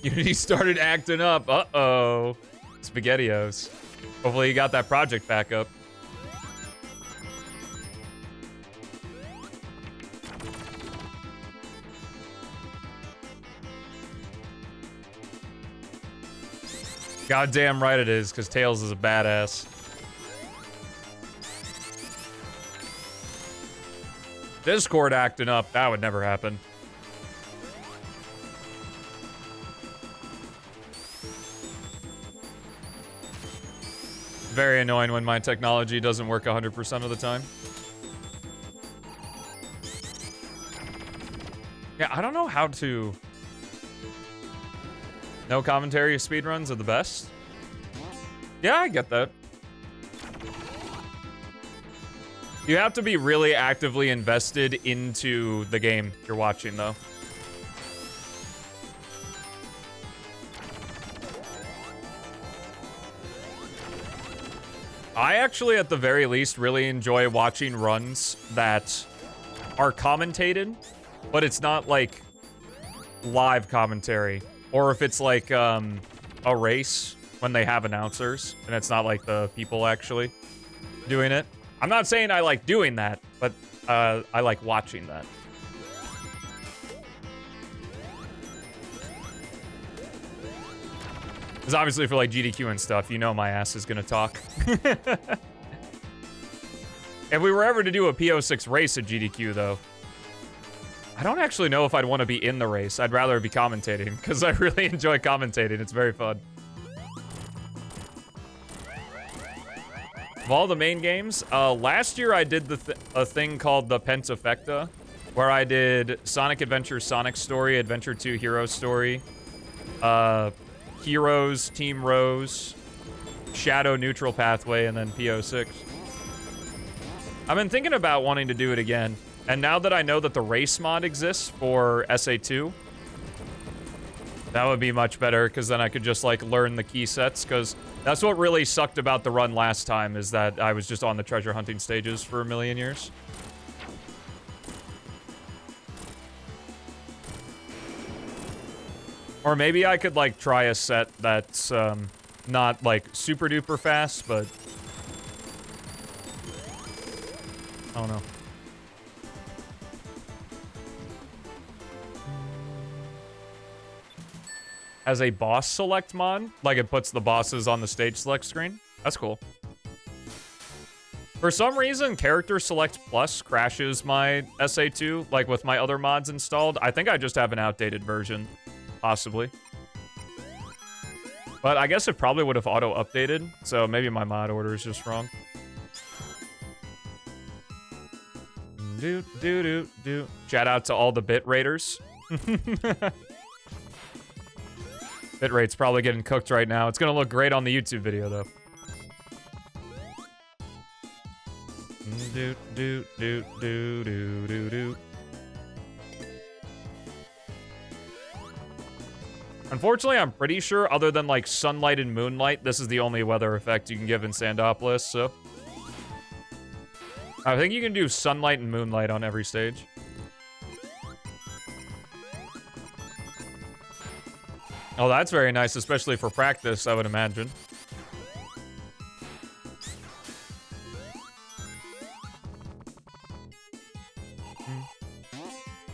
Unity started acting up. Uh-oh. SpaghettiOs. Hopefully you got that project back up. Goddamn right it is, because Tails is a badass. Discord acting up. That would never happen. Very annoying when my technology doesn't work 100% of the time. Yeah, I don't know how to... No commentary speedruns are the best. Yeah, I get that. You have to be really actively invested into the game you're watching, though. I actually, at the very least, really enjoy watching runs that are commentated, but it's not like live commentary. Or if it's like a race when they have announcers and it's not like the people actually doing it. I'm not saying I like doing that, but I like watching that. Because obviously for like GDQ and stuff, you know my ass is gonna talk. If we were ever to do a PO6 race at GDQ though, I don't actually know if I'd want to be in the race. I'd rather be commentating, because I really enjoy commentating. It's very fun. Of all the main games, last year I did a thing called the Pentafecta, where I did Sonic Adventure, Sonic Story, Adventure 2 Hero Story, Heroes, Team Rose, Shadow Neutral Pathway, and then PO6. I've been thinking about wanting to do it again, and now that I know that the race mod exists for SA2, that would be much better, because then I could just, like, learn the key sets, because that's what really sucked about the run last time, is that I was just on the treasure hunting stages for a million years. Or maybe I could, like, try a set that's, not, like, super duper fast, but... I don't know. As a boss select mod? Like, it puts the bosses on the stage select screen? That's cool. For some reason, Character Select Plus crashes my SA2, like, with my other mods installed. I think I just have an outdated version. Possibly. But I guess it probably would have auto-updated, so maybe my mod order is just wrong. Do. Shout out to all the bit raiders. Bitrate's probably getting cooked right now. It's gonna look great on the YouTube video, though. Do. Unfortunately, I'm pretty sure, other than like sunlight and moonlight, this is the only weather effect you can give in Sandopolis, so. I think you can do sunlight and moonlight on every stage. Oh, that's very nice, especially for practice, I would imagine.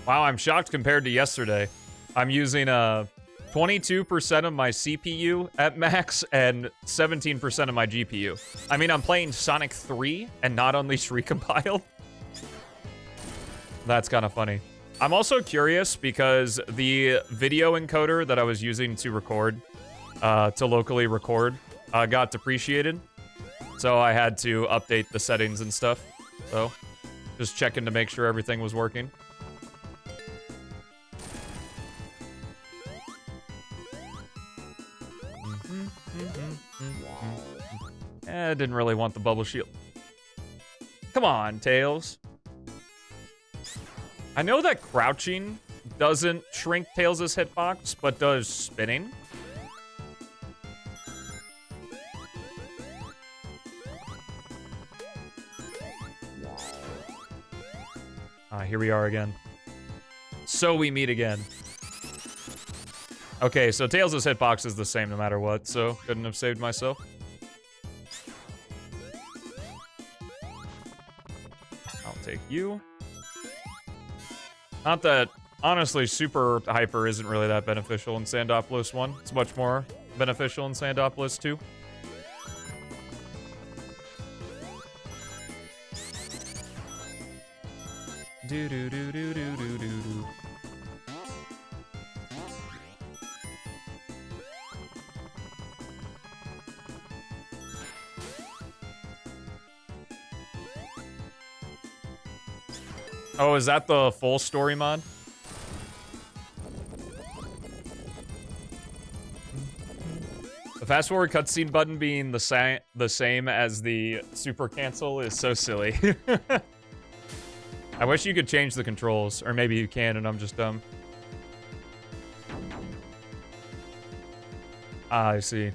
Wow, I'm shocked compared to yesterday. I'm using 22% of my CPU at max and 17% of my GPU. I mean, I'm playing Sonic 3 and not Unleashed Recompiled. That's kind of funny. I'm also curious because the video encoder that I was using to record, to locally record, got depreciated. So I had to update the settings and stuff. So, just checking to make sure everything was working. I didn't really want the bubble shield. Come on, Tails. I know that crouching doesn't shrink Tails' hitbox, but does spinning. Here we are again. So we meet again. Okay, so Tails' hitbox is the same no matter what, so couldn't have saved myself. I'll take you. Not that, honestly, Super Hyper isn't really that beneficial in Sandopolis 1. It's much more beneficial in Sandopolis 2. Do. Oh, is that the full story mod? The fast forward cutscene button being the same as the super cancel is so silly. I wish you could change the controls, or maybe you can and I'm just dumb. Ah, I see.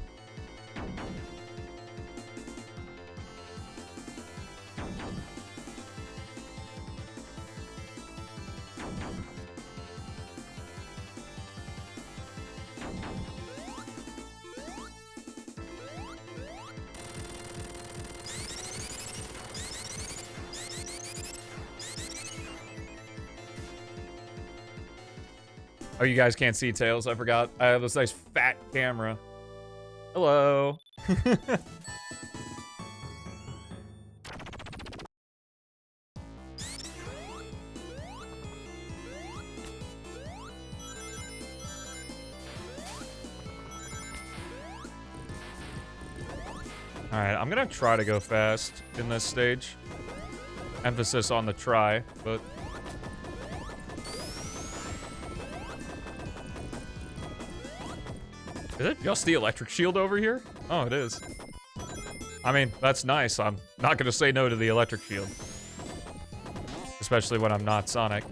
Oh, you guys can't see Tails. I forgot. I have this nice fat camera. Hello. Alright, I'm gonna try to go fast in this stage. Emphasis on the try, but... Is it just the electric shield over here? Oh, it is. I mean, that's nice. I'm not gonna say no to the electric shield. Especially when I'm not Sonic.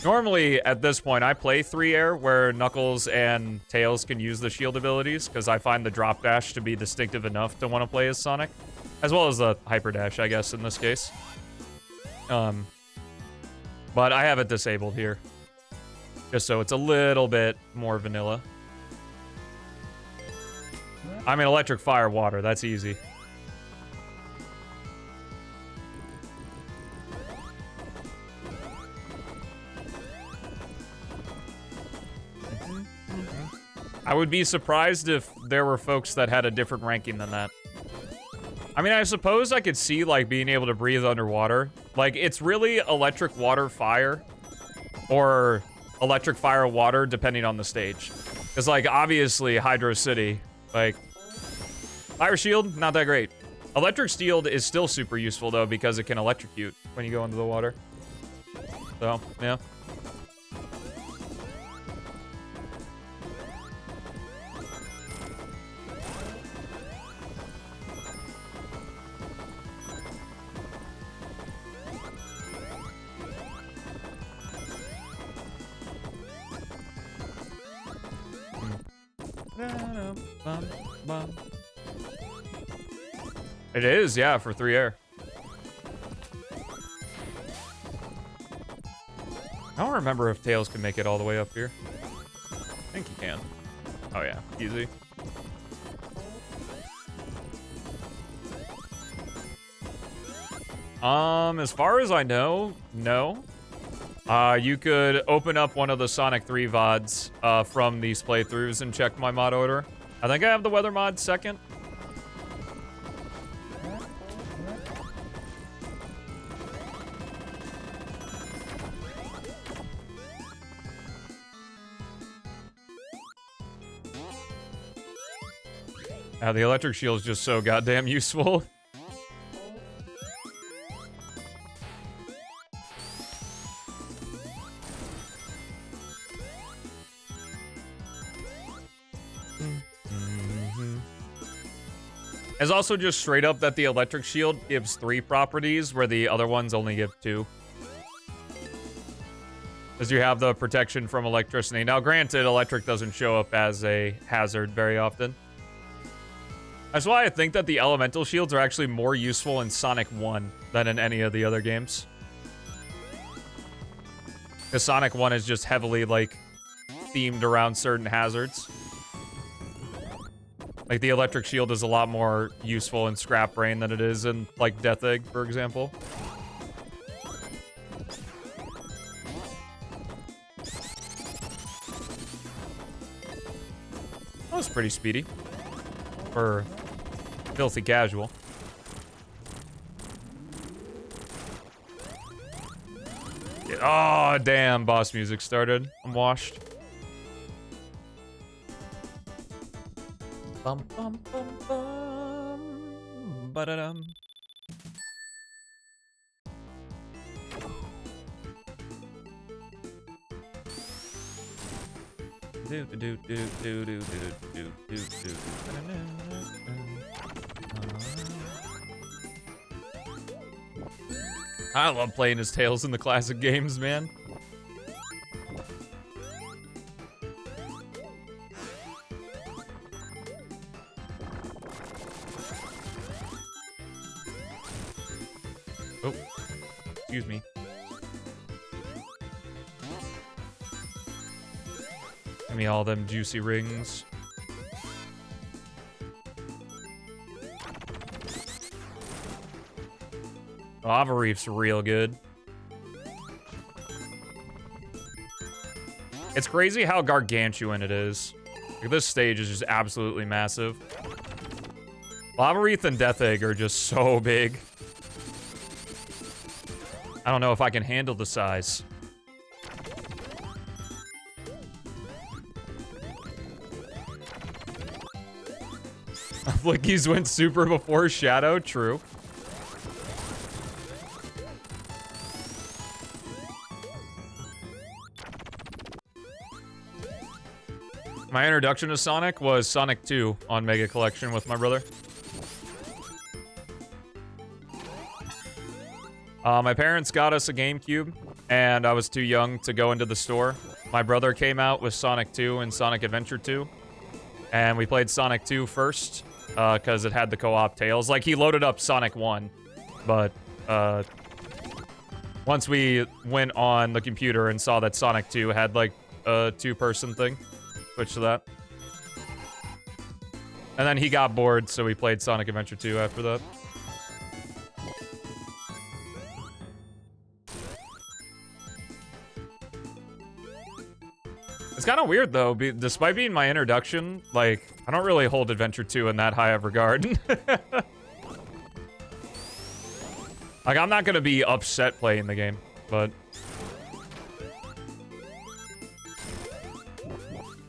Normally, at this point, I play 3-air, where Knuckles and Tails can use the shield abilities, because I find the drop dash to be distinctive enough to want to play as Sonic. As well as the hyper dash, I guess, in this case. But I have it disabled here. Just so it's a little bit more vanilla. I mean, electric, fire, water. That's easy. I would be surprised if there were folks that had a different ranking than that. I mean, I suppose I could see, like, being able to breathe underwater. Like, it's really electric, water, fire. Or electric, fire, water, depending on the stage. Because, like, obviously, Hydro City, like... Fire shield, not that great. Electric Shield is still super useful, though, because it can electrocute when you go into the water. So, yeah. It is, yeah, for 3-air. I don't remember if Tails can make it all the way up here. I think he can. Oh yeah, easy. As far as I know, no. You could open up one of the Sonic 3 VODs from these playthroughs and check my mod order. I think I have the weather mod second. The electric shield is just so goddamn useful. It's also just straight up that the electric shield gives 3 properties, where the other ones only give 2. Because you have the protection from electricity. Now, granted, electric doesn't show up as a hazard very often. That's why I think that the elemental shields are actually more useful in Sonic 1 than in any of the other games. Because Sonic 1 is just heavily, like, themed around certain hazards. Like, the electric shield is a lot more useful in Scrap Brain than it is in, like, Death Egg, for example. That was pretty speedy. For filthy casual. Oh, damn, boss music started. I'm washed. Bum, bum, bum, bum. Ba-da-dum. Do do do do do do do do do. I love playing as Tails in the classic games, man. Oh, excuse me. Give me all them juicy rings. Lava Reef's real good. It's crazy how gargantuan it is. Like, this stage is just absolutely massive. Lava Reef and Death Egg are just so big. I don't know if I can handle the size. Flickies went super before Shadow, true. My introduction to Sonic was Sonic 2 on Mega Collection with my brother. My parents got us a GameCube, and I was too young to go into the store. My brother came out with Sonic 2 and Sonic Adventure 2, and we played Sonic 2 first, because it had the co-op Tails. Like, he loaded up Sonic 1, but, once we went on the computer and saw that Sonic 2 had, like, a 2-person thing, switched to that. And then he got bored, so we played Sonic Adventure 2 after that. It's kind of weird, though. Despite being my introduction, like, I don't really hold Adventure 2 in that high of regard. Like, I'm not gonna be upset playing the game, but...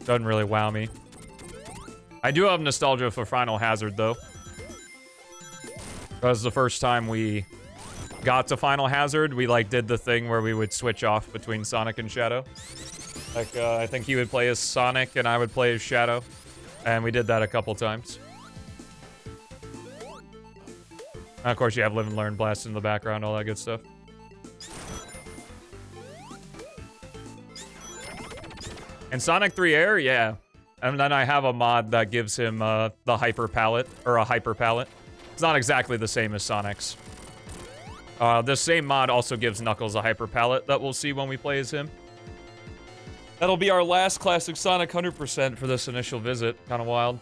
doesn't really wow me. I do have nostalgia for Final Hazard, though. That was the first time we got to Final Hazard. We, like, did the thing where we would switch off between Sonic and Shadow. Like, I think he would play as Sonic and I would play as Shadow. And we did that a couple times. And of course, you have Live and Learn Blast in the background, all that good stuff. And Sonic 3 A.I.R, yeah. And then I have a mod that gives him the Hyper Palette, or a Hyper Palette. It's not exactly the same as Sonic's. This same mod also gives Knuckles a Hyper Palette that we'll see when we play as him. That'll be our last Classic Sonic 100% for this initial visit. Kind of wild.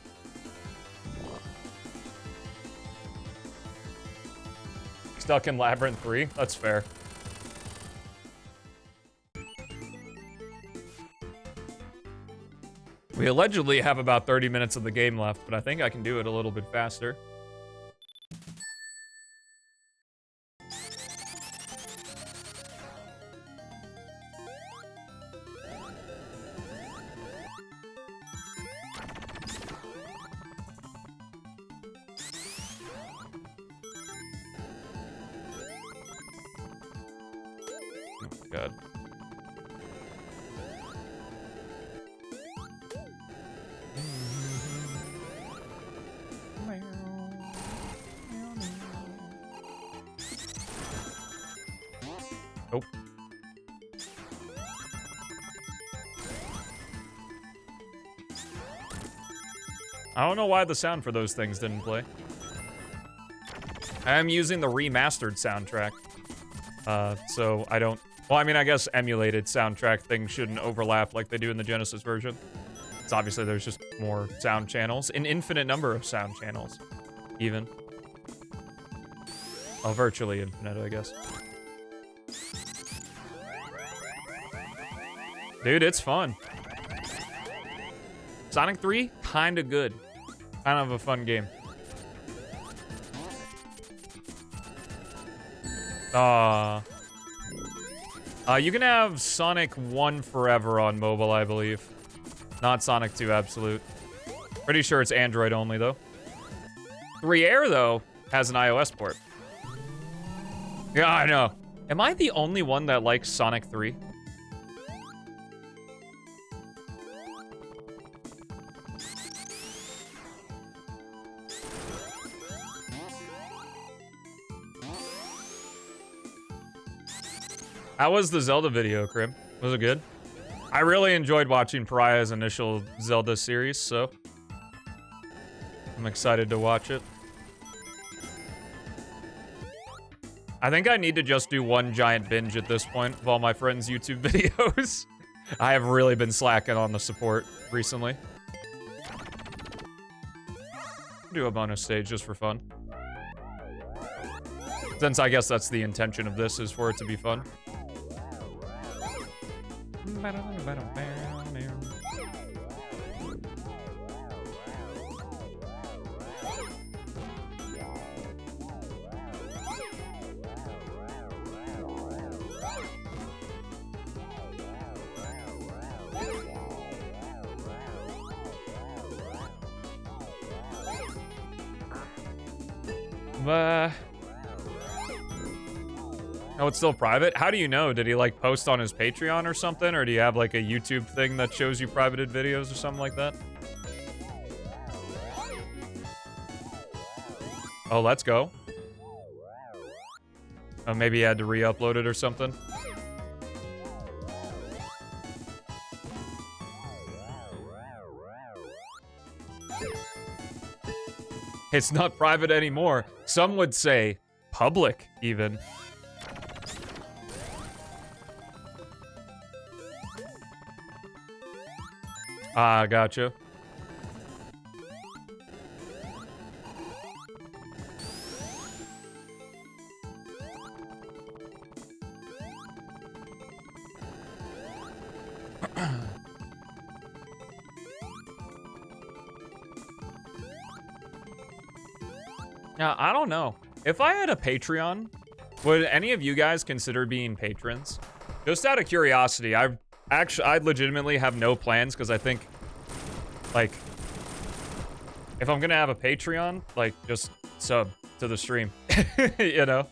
Stuck in Labyrinth 3? That's fair. We allegedly have about 30 minutes of the game left, but I think I can do it a little bit faster. God. Nope. I don't know why the sound for those things didn't play. I am using the remastered soundtrack. So I don't... Well, I mean, I guess emulated soundtrack things shouldn't overlap like they do in the Genesis version. It's obviously there's just more sound channels. An infinite number of sound channels, even. Oh, virtually infinite, I guess. Dude, it's fun. Sonic 3, kinda good. Kind of a fun game. You can have Sonic 1 Forever on mobile, I believe. Not Sonic 2 Absolute. Pretty sure it's Android only, though. 3 A.I.R, though, has an iOS port. Yeah, I know. Am I the only one that likes Sonic 3? How was the Zelda video, Krim? Was it good? I really enjoyed watching Pariah's initial Zelda series, so I'm excited to watch it. I think I need to just do one giant binge at this point of all my friends' YouTube videos. I have really been slacking on the support recently. Do a bonus stage just for fun. Since I guess that's the intention of this, is for it to be fun. Oh, it's still private? How do you know? Did he, like, post on his Patreon or something? Or do you have, like, a YouTube thing that shows you privated videos or something like that? Oh, let's go. Oh, maybe he had to re-upload it or something? It's not private anymore. Some would say public, even. Ah, gotcha. Now, I don't know. If I had a Patreon, would any of you guys consider being patrons? Just out of curiosity, I legitimately have no plans, because I think, like, if I'm gonna have a Patreon, like, just sub to the stream. You know?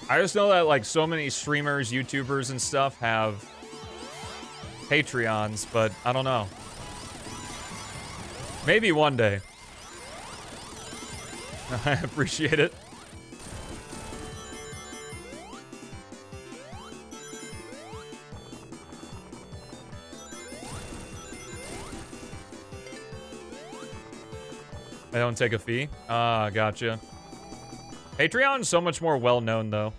I just know that, like, so many streamers, YouTubers, and stuff have Patreons, but I don't know. Maybe one day. I appreciate it. I don't take a fee? Ah, gotcha. Patreon's so much more well-known, though.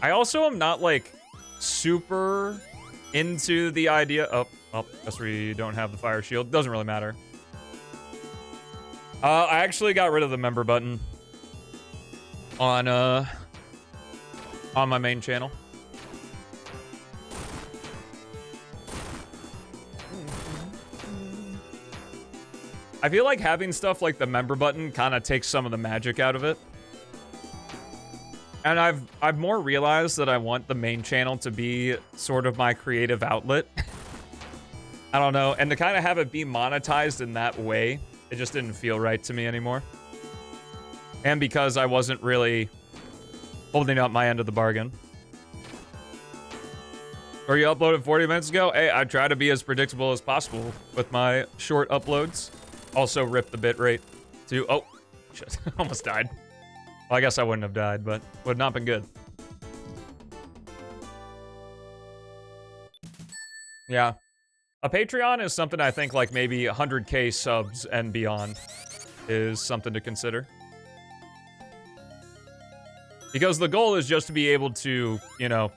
I also am not, like, super into the idea... Oh, guess we don't have the fire shield. Doesn't really matter. I actually got rid of the member button on my main channel. I feel like having stuff like the member button kind of takes some of the magic out of it. And I've more realized that I want the main channel to be sort of my creative outlet. I don't know, and to kind of have it be monetized in that way, it just didn't feel right to me anymore. And because I wasn't really holding up my end of the bargain. Or you uploaded 40 minutes ago? Hey, I try to be as predictable as possible with my short uploads. Also rip the bitrate to... Oh, shit. Almost died. Well, I guess I wouldn't have died, but would not been good. Yeah. A Patreon is something I think like maybe 100k subs and beyond is something to consider. Because the goal is just to be able to, you know,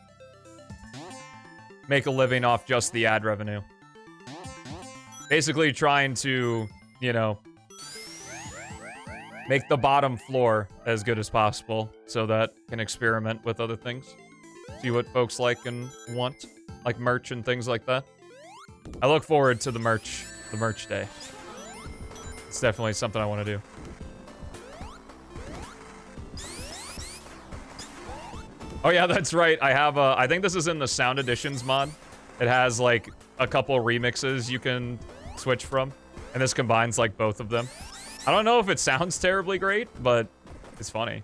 make a living off just the ad revenue. Basically trying to, you know, make the bottom floor as good as possible so that can experiment with other things. See what folks like and want, like merch and things like that. I look forward to the merch day. It's definitely something I want to do. Oh yeah, that's right. I have I think this is in the Sound Editions mod. It has like a couple remixes you can switch from, and this combines like both of them. I don't know if it sounds terribly great, but it's funny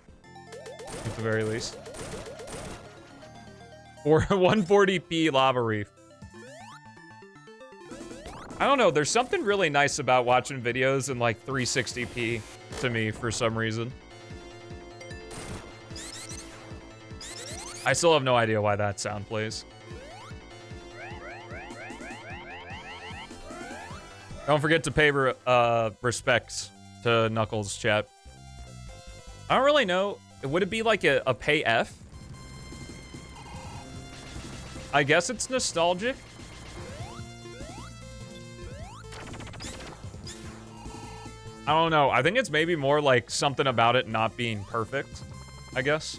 at the very least. Or 140p Lava Reef. I don't know, there's something really nice about watching videos in like 360p to me for some reason. I still have no idea why that sound plays. Don't forget to pay respects to Knuckles, chat. I don't really know. Would it be like a pay F? I guess it's nostalgic. I don't know. I think it's maybe more like something about it not being perfect, I guess.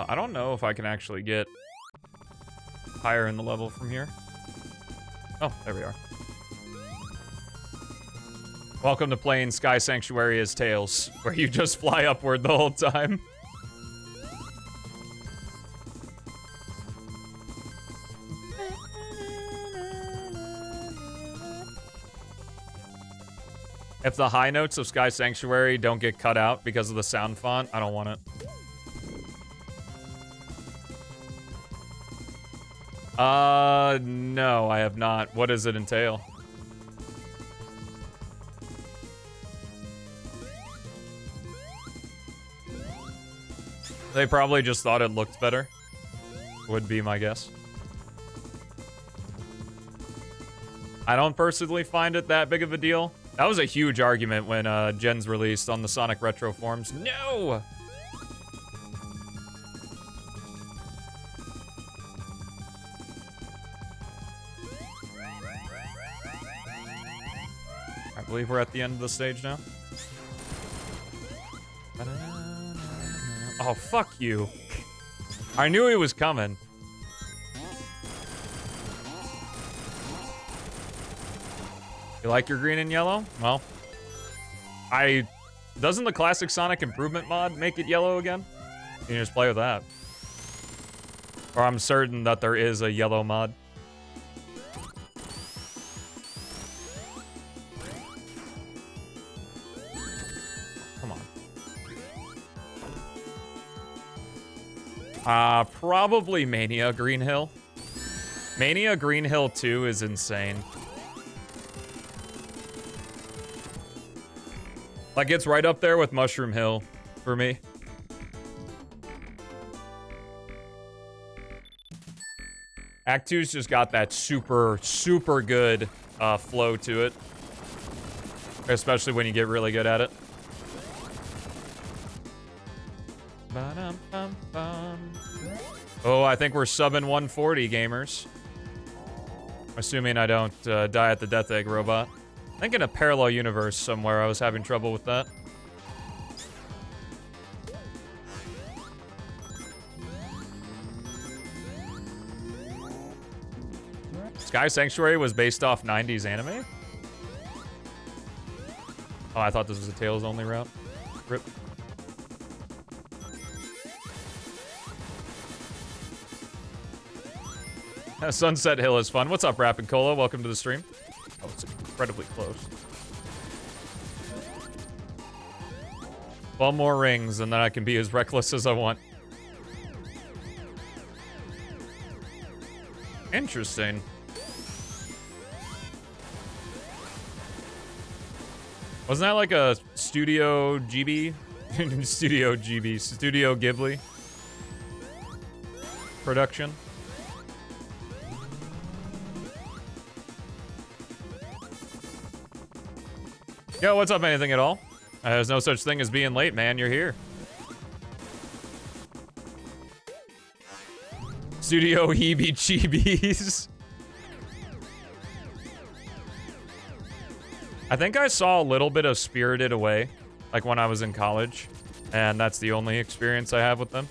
I don't know if I can actually get higher in the level from here. Oh, there we are. Welcome to playing Sky Sanctuary as Tails, where you just fly upward the whole time. If the high notes of Sky Sanctuary don't get cut out because of the sound font, I don't want it. No, I have not. What does it entail? They probably just thought it looked better. Would be my guess. I don't personally find it that big of a deal. That was a huge argument when Gens released on the Sonic Retro forums. No! I believe we're at the end of the stage now. Oh, fuck you. I knew he was coming. You like your green and yellow? Well, doesn't the Classic Sonic Improvement mod make it yellow again? You can just play with that. Or I'm certain that there is a yellow mod. Come on. Probably Mania Green Hill. Mania Green Hill 2 is insane. Like, it's right up there with Mushroom Hill for me. Act 2's just got that super, super good flow to it. Especially when you get really good at it. Oh, I think we're subbing 140, gamers. Assuming I don't die at the Death Egg robot. I think in a parallel universe somewhere I was having trouble with that. Sky Sanctuary was based off 90s anime? Oh, I thought this was a Tails only route. Rip. Sunset Hill is fun. What's up, Rapid Cola? Welcome to the stream. Oh, it's incredibly close. 12 more rings, and then I can be as reckless as I want. Interesting. Wasn't that like a Studio GB? Studio Ghibli production? Yo, what's up, anything at all? There's no such thing as being late, man. You're here. Studio heebie-jeebies. I think I saw a little bit of Spirited Away, like when I was in college, and that's the only experience I have with them.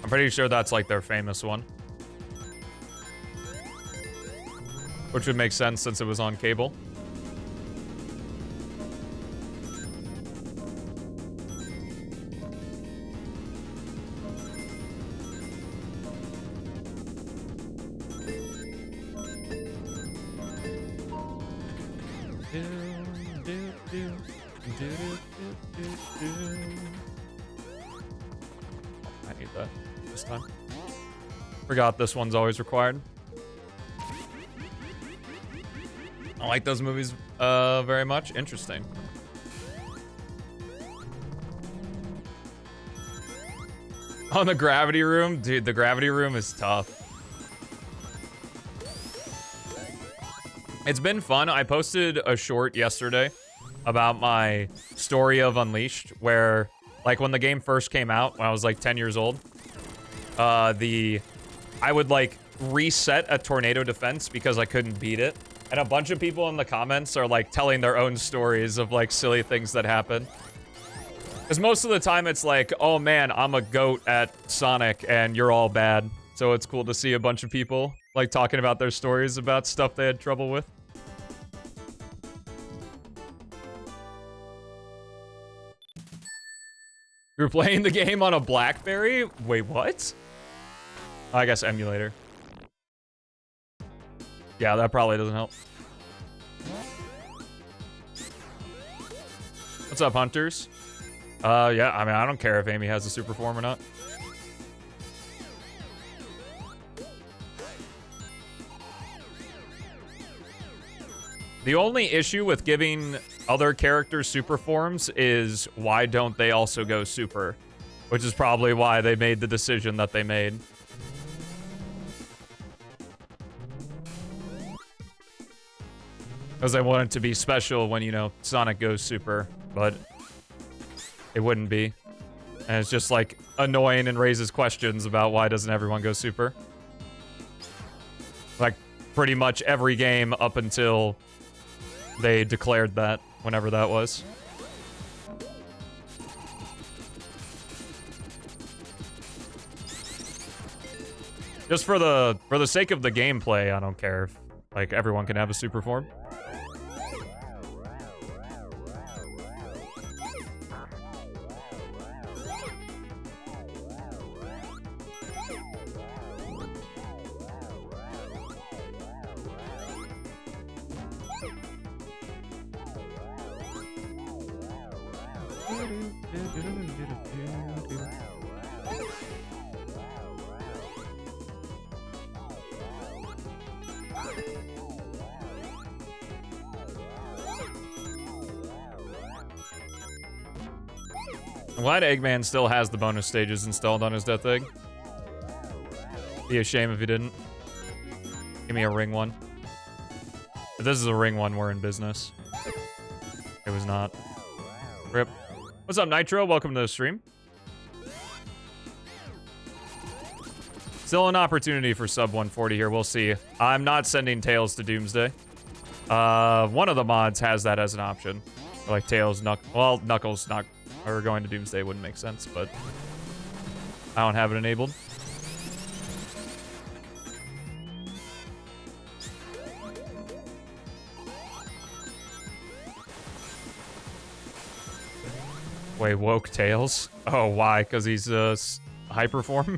I'm pretty sure that's like their famous one. Which would make sense since it was on cable. I need that this time. Forgot this one's always required. I like those movies very much. Interesting. On the Gravity Room? Dude, the Gravity Room is tough. It's been fun. I posted a short yesterday about my story of Unleashed, where, like, when the game first came out, when I was, like, 10 years old, I would, like, reset a tornado defense because I couldn't beat it. And a bunch of people in the comments are, like, telling their own stories of, like, silly things that happen. Because most of the time it's like, oh, man, I'm a goat at Sonic, and you're all bad. So it's cool to see a bunch of people, like, talking about their stories about stuff they had trouble with. You're playing the game on a BlackBerry? Wait, what? I guess emulator. Yeah, that probably doesn't help. What's up, hunters? Yeah, I mean, I don't care if Amy has a super form or not. The only issue with giving other characters super forms is why don't they also go super? Which is probably why they made the decision that they made. Because they want it to be special when, you know, Sonic goes super, but it wouldn't be. And it's just, like, annoying and raises questions about why doesn't everyone go super. Like, pretty much every game up until they declared that, whenever that was. Just for the sake of the gameplay, I don't care if, like, everyone can have a super form. I'm glad Eggman still has the bonus stages installed on his Death Egg. Be a shame if he didn't. Give me a ring one. If this is a ring one, we're in business. It was not. Rip. What's up, Nitro? Welcome to the stream. Still an opportunity for sub 140 here. We'll see. I'm not sending Tails to Doomsday. One of the mods has that as an option. Like Tails, Knuckles not... Or going to Doomsday wouldn't make sense, but I don't have it enabled. Wait, woke Tails? Oh, why? Because he's hyperform?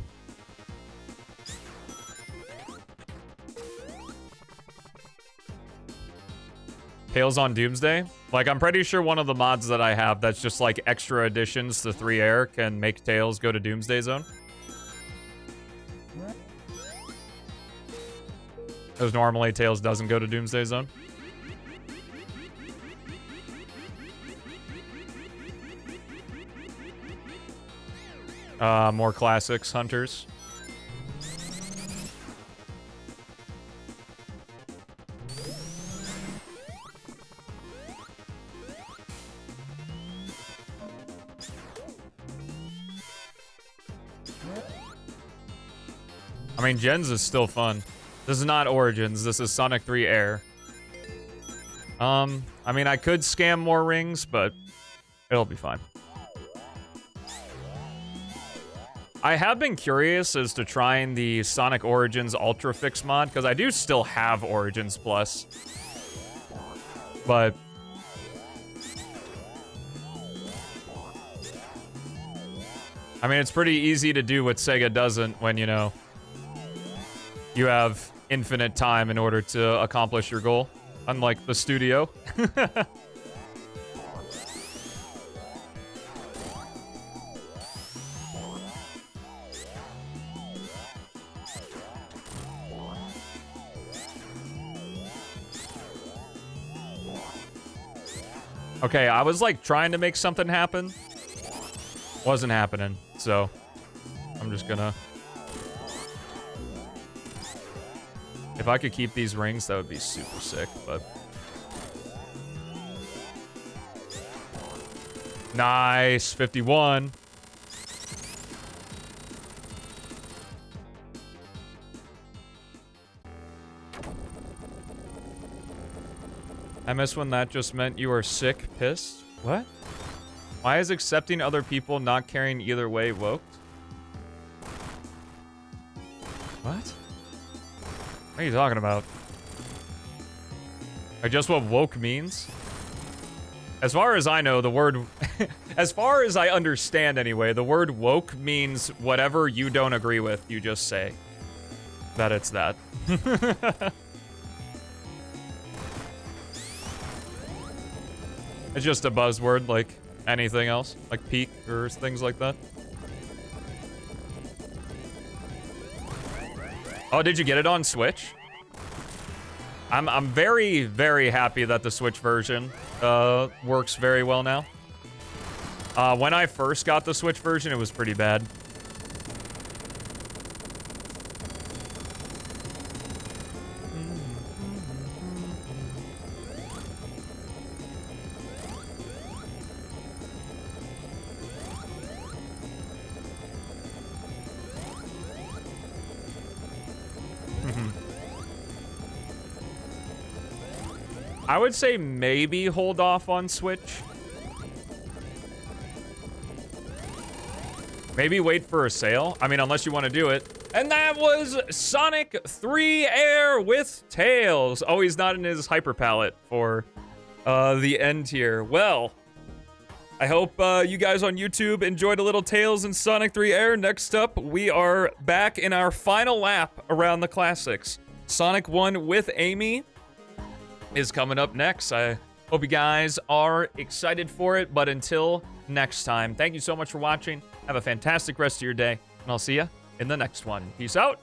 Tails on Doomsday? Like, I'm pretty sure one of the mods that I have that's just like extra additions to 3 can make Tails go to Doomsday Zone. Because normally Tails doesn't go to Doomsday Zone. More classics, hunters. I mean, Gens is still fun. This is not Origins. This is Sonic 3 A.I.R. I mean, I could scam more rings, but it'll be fine. I have been curious as to trying the Sonic Origins Ultra Fix mod, because I do still have Origins Plus. But... I mean, it's pretty easy to do what Sega doesn't when, you know... You have infinite time in order to accomplish your goal, unlike the studio. Okay, I was like trying to make something happen. Wasn't happening, so I'm just gonna... If I could keep these rings, that would be super sick, but... Nice! 51. I miss when that just meant you were sick, pissed. What? Why is accepting other people not caring either way woke? What? What are you talking about? Like, just what woke means? As far as I know, the word... as far as I understand anyway, the word woke means whatever you don't agree with, you just say. That it's that. It's just a buzzword like anything else. Like peak or things like that. Oh, did you get it on Switch? I'm very, very happy that the Switch version works very well now. When I first got the Switch version, it was pretty bad. I would say maybe hold off on Switch. Maybe wait for a sale. I mean, unless you want to do it. And that was Sonic 3 Air with Tails. Oh, he's not in his hyper palette for the end here. Well, I hope you guys on YouTube enjoyed a little Tails and Sonic 3 Air. Next up, we are back in our final lap around the classics. Sonic 1 with Amy is coming up next. I hope you guys are excited for it, but until next time, thank you so much for watching. Have a fantastic rest of your day, and I'll see you in the next one. Peace out.